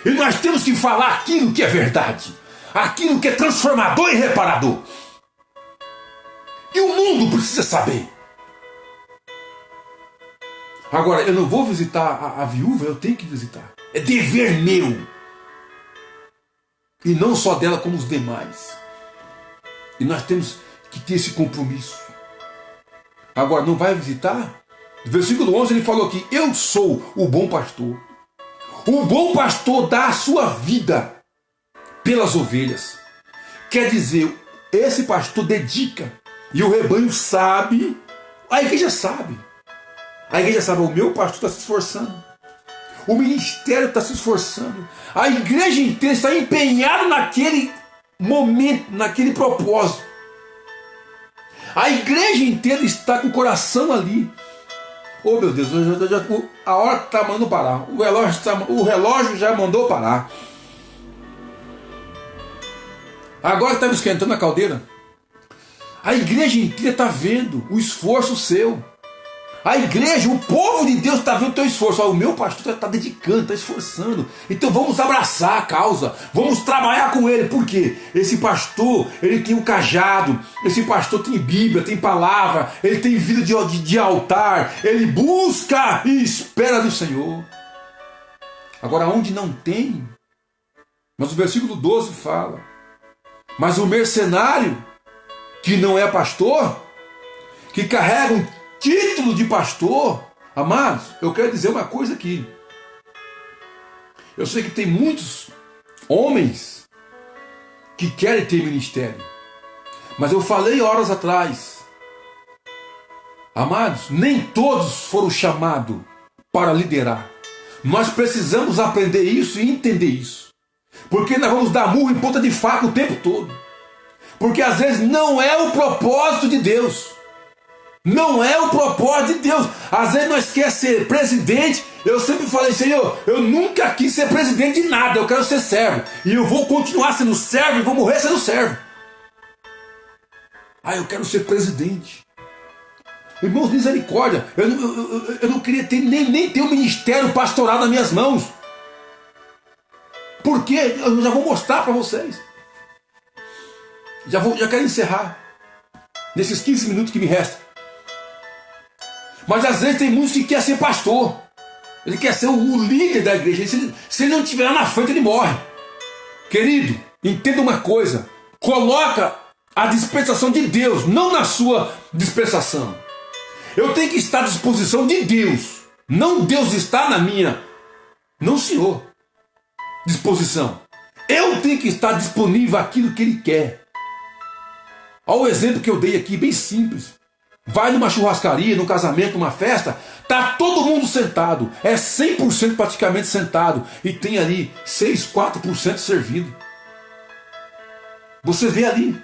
E nós temos que falar aquilo que é verdade, aquilo que é transformador e reparador. E o mundo precisa saber. Agora, eu não vou visitar a viúva, eu tenho que visitar. É dever meu. E não só dela, como os demais. E nós temos que ter esse compromisso. Agora, não vai visitar? No versículo 11 ele falou aqui, eu sou o bom pastor. O bom pastor dá a sua vida pelas ovelhas. Quer dizer, esse pastor dedica. E o rebanho sabe, a igreja sabe. A igreja sabe, o meu pastor está se esforçando. O ministério está se esforçando. A igreja inteira está empenhada naquele momento, naquele propósito. A igreja inteira está com o coração ali. Oh meu Deus, a hora está mandando parar. O relógio já mandou parar. Agora que estava esquentando a caldeira. A igreja inteira está vendo o esforço seu. A igreja, o povo de Deus está vendo o teu esforço. O meu pastor está dedicando, está esforçando. Então vamos abraçar a causa. Vamos trabalhar com ele. Por quê? Esse pastor, ele tem um cajado. Esse pastor tem Bíblia, tem palavra. Ele tem vida de altar. Ele busca e espera do Senhor. Agora, onde não tem, mas o versículo 12 fala. Mas o mercenário, que não é pastor, que carrega um título de pastor, amados, eu quero dizer uma coisa aqui. Eu sei que tem muitos homens que querem ter ministério, mas eu falei horas atrás, amados, nem todos foram chamados para liderar. Nós precisamos aprender isso e entender isso, porque nós vamos dar murro em ponta de faca o tempo todo, porque às vezes não é o propósito de Deus. Não é o propósito de Deus. Às vezes nós queremos ser presidente. Eu sempre falei, Senhor, eu nunca quis ser presidente de nada. Eu quero ser servo. E eu vou continuar sendo servo e vou morrer sendo servo. Eu quero ser presidente. Irmãos, misericórdia. Eu não queria ter, nem ter um ministério pastoral nas minhas mãos. Por quê? Eu já vou mostrar para vocês. Já quero encerrar. Nesses 15 minutos que me restam. Mas às vezes tem muitos que querem ser pastor. Ele quer ser o líder da igreja. Se ele não estiver lá na frente, ele morre. Querido, entenda uma coisa. Coloca a dispensação de Deus, não na sua dispensação. Eu tenho que estar à disposição de Deus. Não Deus está na minha. Não, Senhor. Disposição. Eu tenho que estar disponível àquilo que Ele quer. Olha o exemplo que eu dei aqui, bem simples. Vai numa churrascaria, num casamento, numa festa, tá todo mundo sentado, é 100% praticamente sentado, e tem ali 6, 4% servido. Você vê ali,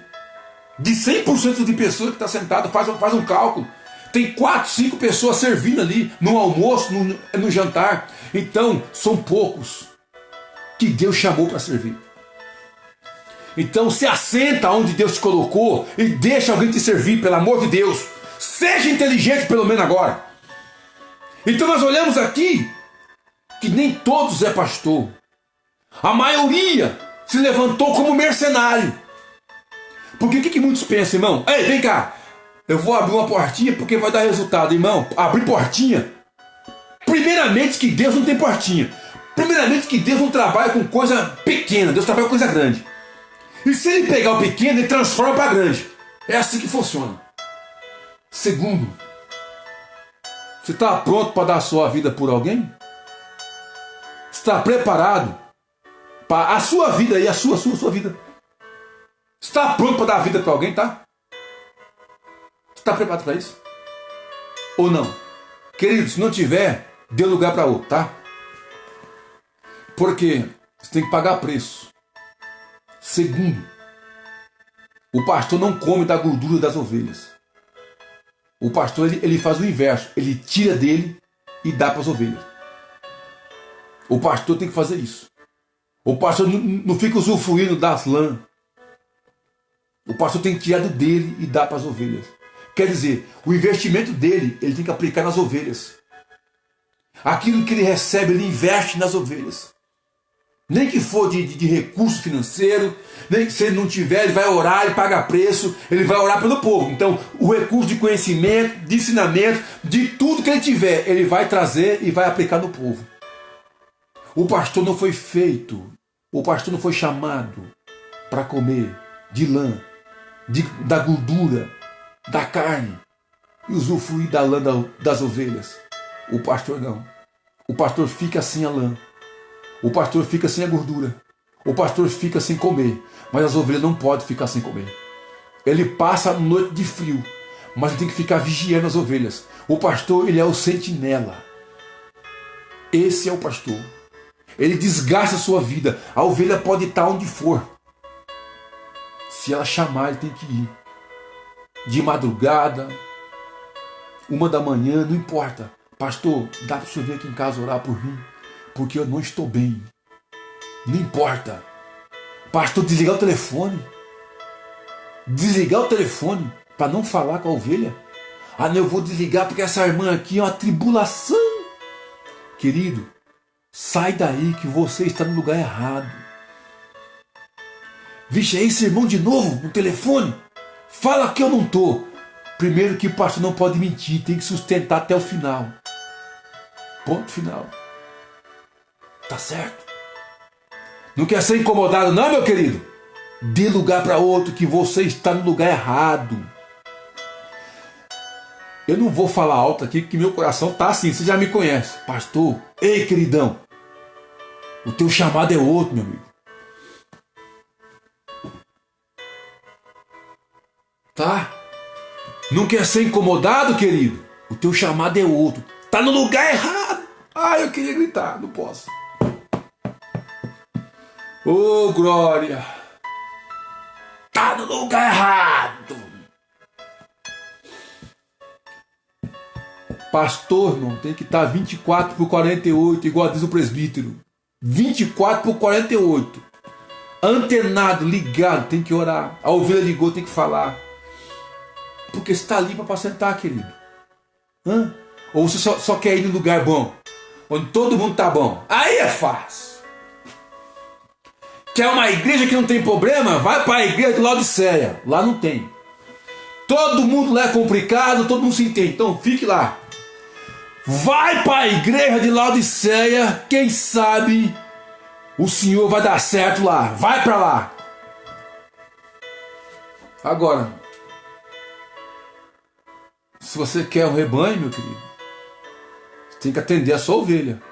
de 100% de pessoas que está sentado, faz um cálculo. Tem 4, 5 pessoas servindo ali, no almoço, no jantar. Então, são poucos que Deus chamou para servir. Então, se assenta onde Deus te colocou e deixa alguém te servir, pelo amor de Deus. Seja inteligente, pelo menos agora. Então, nós olhamos aqui que nem todos é pastor. A maioria se levantou como mercenário. Porque o que muitos pensam, irmão? Ei, vem cá. Eu vou abrir uma portinha porque vai dar resultado, irmão. Abrir portinha. Primeiramente que Deus não tem portinha. Primeiramente que Deus não trabalha com coisa pequena. Deus trabalha com coisa grande. E se ele pegar o pequeno, ele transforma para grande. É assim que funciona. Segundo, você está pronto para dar a sua vida por alguém? Está preparado para a sua vida e a sua vida? Está pronto para dar a vida para alguém, tá? Está preparado para isso? Ou não? Querido, se não tiver, dê lugar para outro, tá? Porque você tem que pagar preço. Segundo, o pastor não come da gordura das ovelhas. O pastor ele faz o inverso. Ele tira dele e dá para as ovelhas. O pastor tem que fazer isso. O pastor não fica usufruindo das lãs. O pastor tem que tirar do dele e dar para as ovelhas. Quer dizer, o investimento dele, ele tem que aplicar nas ovelhas. Aquilo que ele recebe, ele investe nas ovelhas. Nem que for de recurso financeiro, nem que se ele não tiver, ele vai orar, ele paga preço, ele vai orar pelo povo. Então, o recurso de conhecimento, de ensinamento, de tudo que ele tiver, ele vai trazer e vai aplicar no povo. O pastor não foi feito, o pastor não foi chamado para comer de lã, da gordura, da carne e usufruir da lã das ovelhas. O pastor não. O pastor fica sem a lã. O pastor fica sem a gordura. O pastor fica sem comer. Mas as ovelhas não podem ficar sem comer. Ele passa a noite de frio, mas ele tem que ficar vigiando as ovelhas. O pastor, ele é o sentinela. Esse é o pastor. Ele desgasta a sua vida. A ovelha pode estar onde for. Se ela chamar, ele tem que ir. De madrugada, 1 da manhã, não importa. Pastor, dá para você vir aqui em casa orar por mim? Porque eu não estou bem. Não importa. Pastor, desligar o telefone. Desligar o telefone para não falar com a ovelha? Ah, não, eu vou desligar porque essa irmã aqui é uma tribulação. Querido, sai daí que você está no lugar errado. Vixe, é esse irmão de novo no telefone? Fala que eu não estou. Primeiro que o pastor não pode mentir, tem que sustentar até o final. Ponto final. Tá certo? Não quer ser incomodado não, meu querido? Dê lugar para outro que você está no lugar errado. Eu não vou falar alto aqui porque meu coração tá assim, você já me conhece. Pastor, ei queridão, o teu chamado é outro, meu amigo. Tá? Não quer ser incomodado, querido? O teu chamado é outro. Tá no lugar errado. Ah, eu queria gritar, não posso. Ô, glória. Tá no lugar errado. Pastor, irmão, tem que estar 24/48, igual diz o presbítero. 24/48. Antenado, ligado, tem que orar. A ovelha ligou, tem que falar. Porque você está ali para apacentar, querido. Hã? Ou você só quer ir num lugar bom, onde todo mundo tá bom. Aí é fácil. Quer uma igreja que não tem problema? Vai para a igreja de Laodiceia. Lá não tem. Todo mundo lá é complicado, todo mundo se entende. Então fique lá. Vai para a igreja de Laodiceia. Quem sabe o Senhor vai dar certo lá. Vai para lá. Agora, se você quer um rebanho, meu querido, você tem que atender a sua ovelha.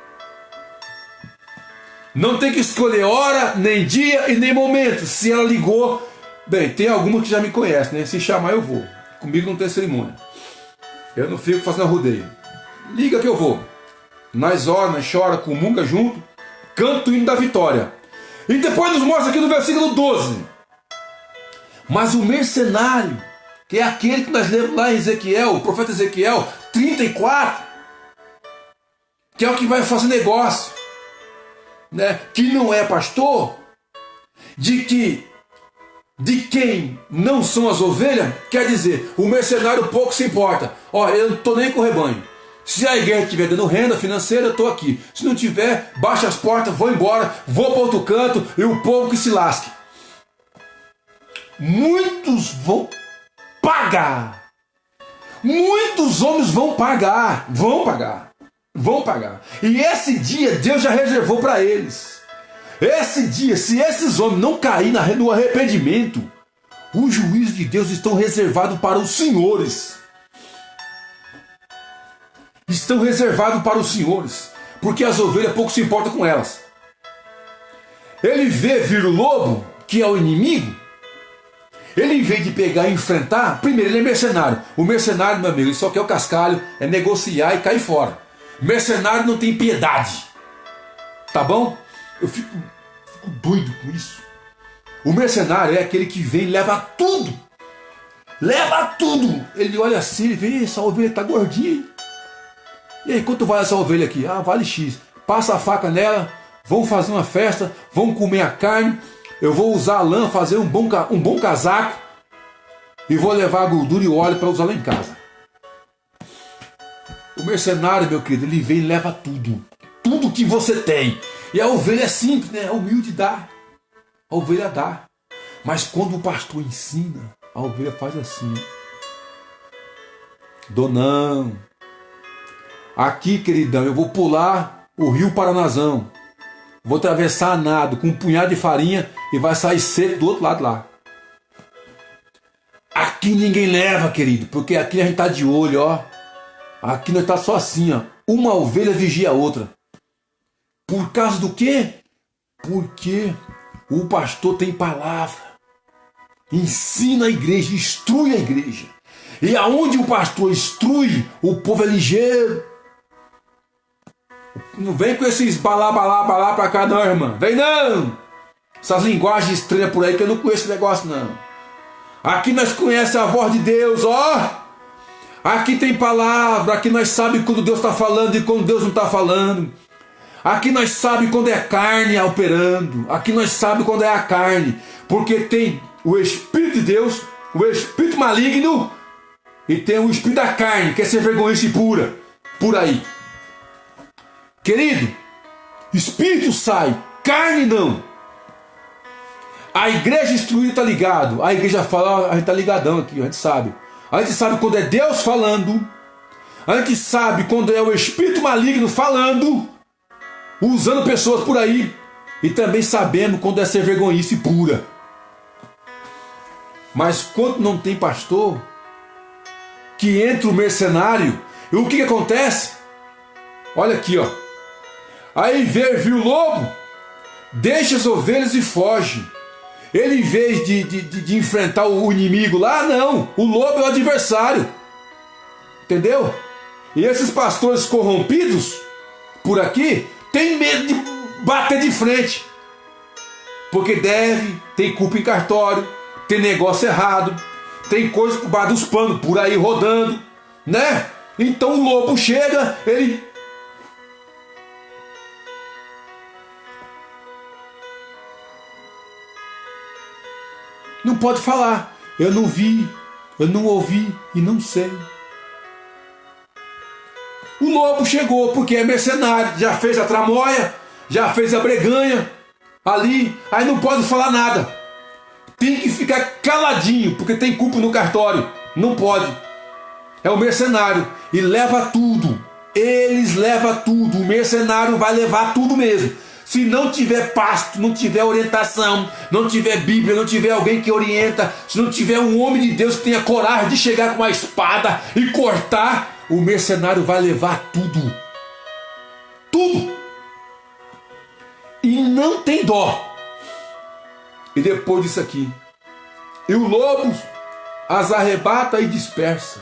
Não tem que escolher hora, nem dia e nem momento. Se ela ligou, bem, tem alguma que já me conhece, né? Se chamar eu vou. Comigo não tem cerimônia. Eu não fico fazendo rodeio. Liga que eu vou. Nós oramos, nós chora, comunga junto, canta o hino da vitória. E depois nos mostra aqui no versículo 12. Mas o mercenário, que é aquele que nós lemos lá em Ezequiel, o profeta Ezequiel 34, que é o que vai fazer negócio, né? Que não é pastor, de quem não são as ovelhas, quer dizer, o mercenário pouco se importa. Ó, eu não estou nem com o rebanho. Se a igreja estiver dando renda financeira, eu estou aqui. Se não tiver, baixa as portas, vou embora, vou para outro canto e o povo que se lasque. Muitos vão pagar. Muitos homens vão pagar. E esse dia Deus já reservou para eles. Esse dia, se esses homens não caírem no arrependimento, o juízo de Deus estão reservados para os senhores. Estão reservados para os senhores, porque as ovelhas pouco se importam com elas. Ele vê vir o lobo, que é o inimigo, ele em vez de pegar e enfrentar, primeiro ele é mercenário. O mercenário, meu amigo, ele só quer o cascalho, é negociar e cair fora. Mercenário não tem piedade. Tá bom? Eu fico doido com isso. O mercenário é aquele que vem e leva tudo. Leva tudo. Ele olha assim, ele vê, essa ovelha tá gordinha. E aí, quanto vale essa ovelha aqui? Ah, vale X. Passa a faca nela, vão fazer uma festa, vão comer a carne. Eu vou usar a lã, fazer um bom casaco e vou levar a gordura e o óleo para usar lá em casa. O mercenário, meu querido, ele vem e leva tudo. Tudo que você tem. E a ovelha é simples, né? É humilde, dá. A ovelha dá. Mas quando o pastor ensina, a ovelha faz assim. Donão. Aqui, queridão, eu vou pular o rio Paranazão. Vou atravessar a nado com um punhado de farinha e vai sair seco do outro lado lá. Aqui ninguém leva, querido, porque aqui a gente tá de olho, ó. Aqui nós tá só assim, ó. Uma ovelha vigia a outra. Por causa do quê? Porque o pastor tem palavra. Ensina a igreja, instrui a igreja. E aonde o pastor instrui, o povo é ligeiro. Não vem com esses balá pra cá não, irmã. Vem não! Essas linguagens estranhas por aí que eu não conheço esse negócio não. Aqui nós conhecemos a voz de Deus, ó. Aqui tem palavra, aqui nós sabemos quando Deus está falando e quando Deus não está falando. Aqui nós sabemos quando é carne operando. Aqui nós sabemos quando é a carne. Porque tem o Espírito de Deus, o Espírito maligno e tem o Espírito da carne, que é ser vergonhice pura. Por aí. Querido, Espírito sai, carne não. A igreja instruída está ligado. A igreja fala, a gente está ligadão aqui, a gente sabe. A gente sabe quando é Deus falando. A gente sabe quando é o Espírito maligno falando, usando pessoas por aí. E também sabemos quando é ser vergonhice pura. Mas quando não tem pastor, que entra o mercenário, e o que acontece? Olha aqui, ó. Aí viu o lobo, deixa as ovelhas e foge. Ele, em vez de enfrentar o inimigo lá, não. O lobo é o adversário. Entendeu? E esses pastores corrompidos, por aqui, têm medo de bater de frente. Porque tem culpa em cartório, tem negócio errado, tem coisa por baixo dos panos, por aí rodando, né? Então o lobo chega, ele... não pode falar. Eu não vi, eu não ouvi e não sei. O lobo chegou porque é mercenário, já fez a tramóia, já fez a breganha ali, aí não pode falar nada. Tem que ficar caladinho, porque tem culpa no cartório. Não pode. É o mercenário e leva tudo. Eles levam tudo. O mercenário vai levar tudo mesmo. Se não tiver pasto, não tiver orientação, não tiver Bíblia, não tiver alguém que orienta, se não tiver um homem de Deus que tenha coragem de chegar com uma espada e cortar, o mercenário vai levar tudo. Tudo. E não tem dó. E depois disso aqui, e o lobo as arrebata e dispersa.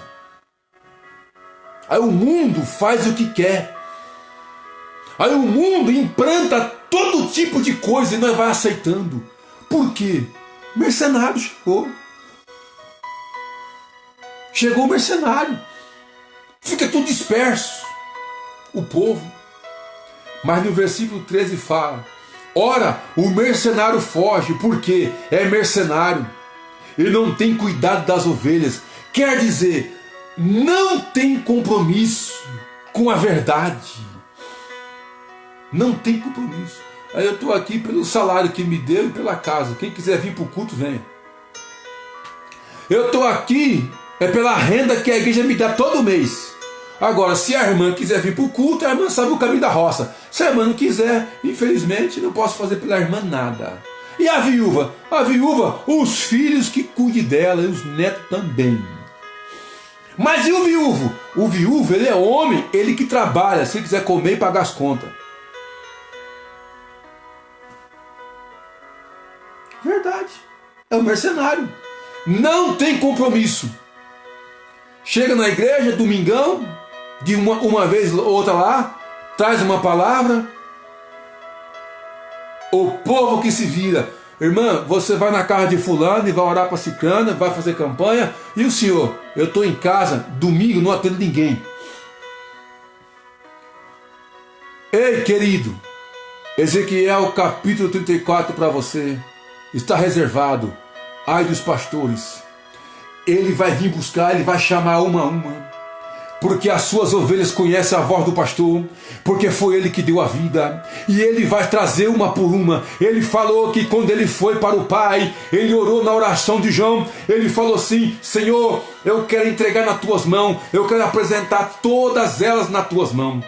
Aí o mundo faz o que quer. Aí o mundo implanta todo tipo de coisa e nós vai aceitando. Por quê? O mercenário chegou. Chegou o mercenário. Fica tudo disperso, o povo. Mas no versículo 13 fala: ora, o mercenário foge, porque é mercenário e não tem cuidado das ovelhas. Quer dizer, não tem compromisso com a verdade. Não tem compromisso. Aí eu estou aqui pelo salário que me deu e pela casa. Quem quiser vir para o culto, venha. Eu estou aqui pela renda que a igreja me dá todo mês. Agora, se a irmã quiser vir para o culto, a irmã sabe o caminho da roça. Se a irmã não quiser, infelizmente, não posso fazer pela irmã nada. E a viúva? A viúva, os filhos que cuidem dela e os netos também. Mas e o viúvo? O viúvo, ele é homem, ele que trabalha, se quiser comer e pagar as contas. Verdade. É um mercenário. Não tem compromisso. Chega na igreja, domingão, de uma vez ou outra lá, traz uma palavra. O povo que se vira. Irmã, você vai na casa de fulano e vai orar para ciclana, vai fazer campanha. E o senhor? Eu estou em casa, domingo, não atendo ninguém. Ei, querido, Ezequiel capítulo 34 para você. Está reservado. Ai dos pastores. Ele vai vir buscar, ele vai chamar uma a uma. Porque as suas ovelhas conhecem a voz do pastor, porque foi ele que deu a vida, e ele vai trazer uma por uma. Ele falou que quando ele foi para o Pai, ele orou na oração de João, ele falou assim: Senhor, eu quero entregar nas tuas mãos, eu quero apresentar todas elas nas tuas mãos.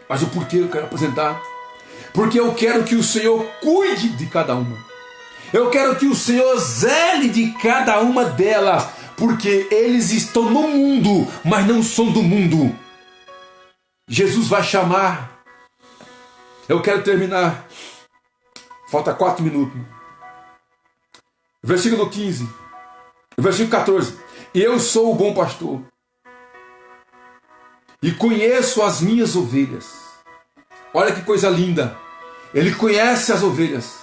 Mas o porquê eu quero apresentar? Porque eu quero que o Senhor cuide de cada uma. Eu quero que o Senhor zele de cada uma delas, porque eles estão no mundo, mas não são do mundo. Jesus vai chamar. Eu quero terminar. Falta 4 minutos. Versículo 15. Versículo 14. Eu sou o bom pastor e conheço as minhas ovelhas. Olha que coisa linda. Ele conhece as ovelhas.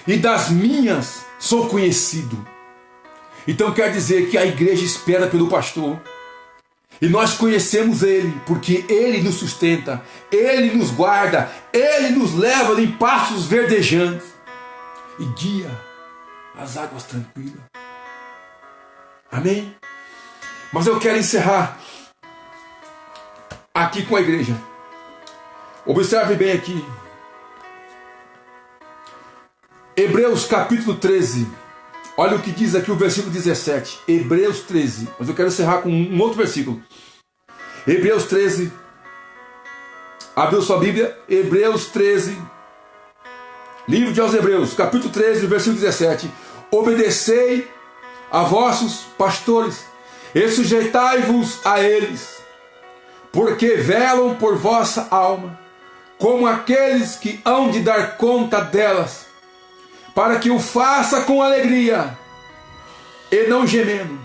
E das minhas sou conhecido. Então quer dizer que a igreja espera pelo pastor. E nós conhecemos ele, porque ele nos sustenta, ele nos guarda, ele nos leva em pastos verdejantes e guia as águas tranquilas. Amém? Mas eu quero encerrar aqui com a igreja. Observe bem aqui. Hebreus capítulo 13. Olha o que diz aqui o versículo 17. Hebreus 13. Mas eu quero encerrar com um outro versículo. Hebreus 13. Abriu sua Bíblia. Hebreus 13. Livro de aos Hebreus, capítulo 13, versículo 17. Obedecei a vossos pastores e sujeitai-vos a eles, porque velam por vossa alma, como aqueles que hão de dar conta delas, para que o faça com alegria e não gemendo.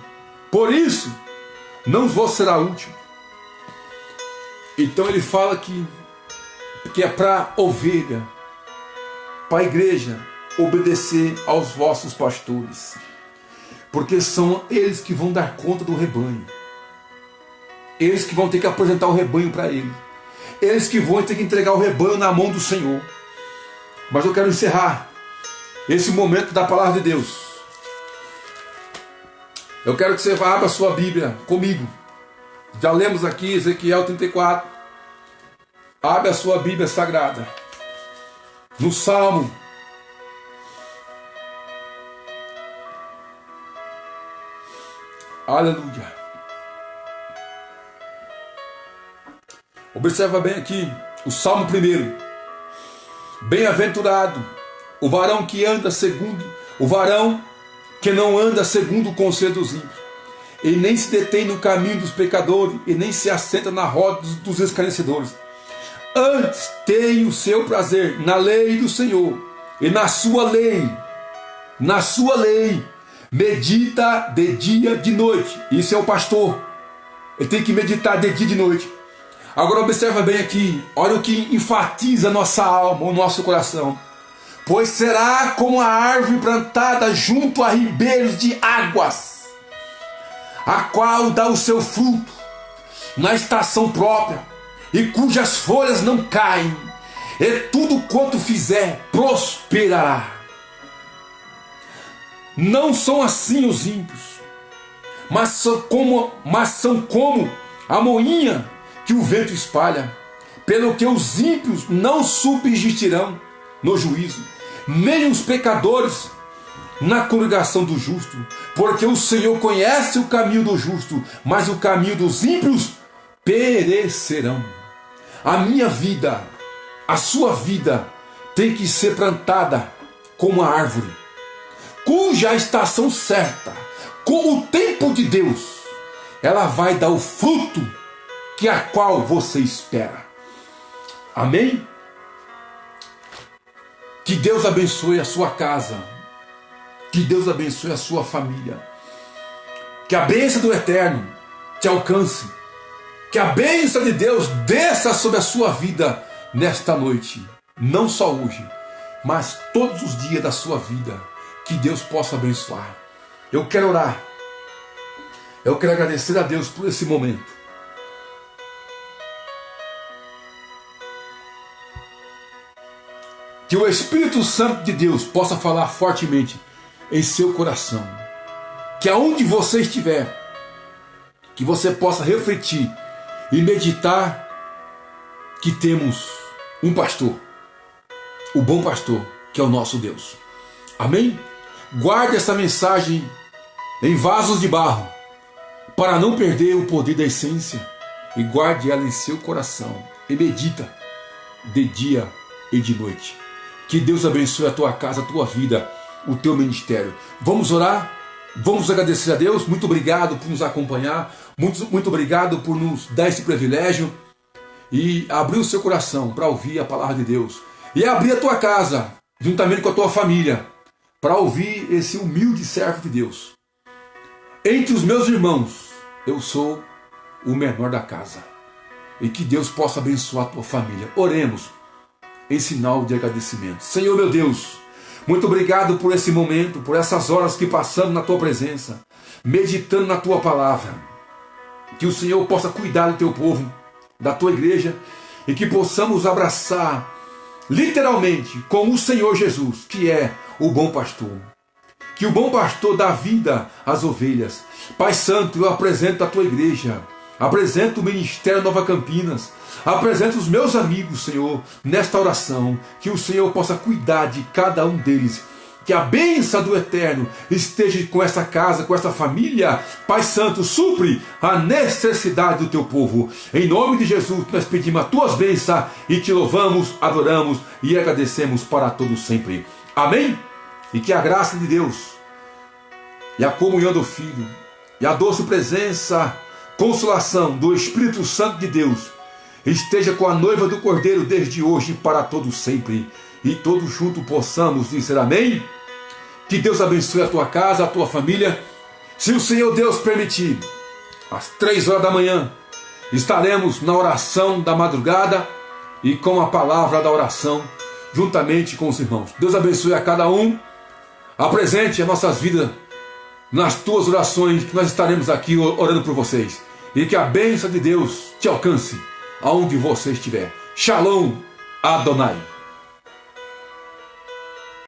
Por isso, não vos será útil. Então ele fala que é para ovelha, para a igreja, obedecer aos vossos pastores, porque são eles que vão dar conta do rebanho. Eles que vão ter que apresentar o rebanho para ele. Eles que vão ter que entregar o rebanho na mão do Senhor. Mas eu quero encerrar esse momento da palavra de Deus. Eu quero que você abra a sua Bíblia comigo. Já lemos aqui Ezequiel 34. Abre a sua Bíblia sagrada. No Salmo. Aleluia. Observa bem aqui o Salmo 1. Bem-aventurado o varão que anda segundo, o varão que não anda segundo o conselho dos ímpios, e nem se detém no caminho dos pecadores, e nem se assenta na roda dos escarnecedores. Antes tem o seu prazer na lei do Senhor, e na sua lei, medita de dia e de noite. Isso é o pastor. Ele tem que meditar de dia e de noite. Agora observa bem aqui, olha o que enfatiza a nossa alma, o nosso coração. Pois será como a árvore plantada junto a ribeiros de águas, a qual dá o seu fruto na estação própria, e cujas folhas não caem, e tudo quanto fizer prosperará. Não são assim os ímpios, mas são como a moinha que o vento espalha. Pelo que os ímpios não subsistirão no juízo, nem os pecadores na congregação do justo, porque o Senhor conhece o caminho do justo, mas o caminho dos ímpios perecerão. A minha vida, a sua vida, tem que ser plantada como uma árvore, cuja estação certa, com o tempo de Deus, ela vai dar o fruto que a qual você espera. Amém? Que Deus abençoe a sua casa, que Deus abençoe a sua família, que a bênção do Eterno te alcance, que a bênção de Deus desça sobre a sua vida nesta noite, não só hoje, mas todos os dias da sua vida, que Deus possa abençoar. Eu quero orar, eu quero agradecer a Deus por esse momento. Que o Espírito Santo de Deus possa falar fortemente em seu coração. Que aonde você estiver, que você possa refletir e meditar que temos um pastor, o bom pastor, que é o nosso Deus. Amém? Guarde essa mensagem em vasos de barro, para não perder o poder da essência, e guarde ela em seu coração, e medita de dia e de noite. Que Deus abençoe a tua casa, a tua vida, o teu ministério. Vamos orar? Vamos agradecer a Deus. Muito obrigado por nos acompanhar. Muito obrigado por nos dar esse privilégio. E abrir o seu coração para ouvir a palavra de Deus. E abrir a tua casa, juntamente com a tua família, para ouvir esse humilde servo de Deus. Entre os meus irmãos, eu sou o menor da casa. E que Deus possa abençoar a tua família. Oremos em sinal de agradecimento. Senhor meu Deus, muito obrigado por esse momento, por essas horas que passamos na tua presença, meditando na tua palavra. Que o Senhor possa cuidar do teu povo, da tua igreja, e que possamos abraçar literalmente com o Senhor Jesus, que é o bom pastor. Que o bom pastor dá vida às ovelhas. Pai Santo, eu apresento a tua igreja, apresento o Ministério Nova Campinas, apresento os meus amigos, Senhor, nesta oração, que o Senhor possa cuidar de cada um deles, que a bênção do Eterno esteja com essa casa, com essa família. Pai Santo, supre a necessidade do teu povo. Em nome de Jesus, nós pedimos as tuas bênçãos e te louvamos, adoramos e agradecemos para todos sempre. Amém? E que a graça de Deus e a comunhão do Filho e a doce presença, consolação do Espírito Santo de Deus esteja com a noiva do Cordeiro desde hoje e para todos sempre. E todos juntos possamos dizer amém. Que Deus abençoe a tua casa, a tua família. Se o Senhor Deus permitir, às 3 horas da manhã estaremos na oração da madrugada e com a palavra da oração juntamente com os irmãos. Deus abençoe a cada um. Apresente as nossas vidas nas tuas orações, que nós estaremos aqui orando por vocês. E que a bênção de Deus te alcance aonde você estiver. Shalom Adonai.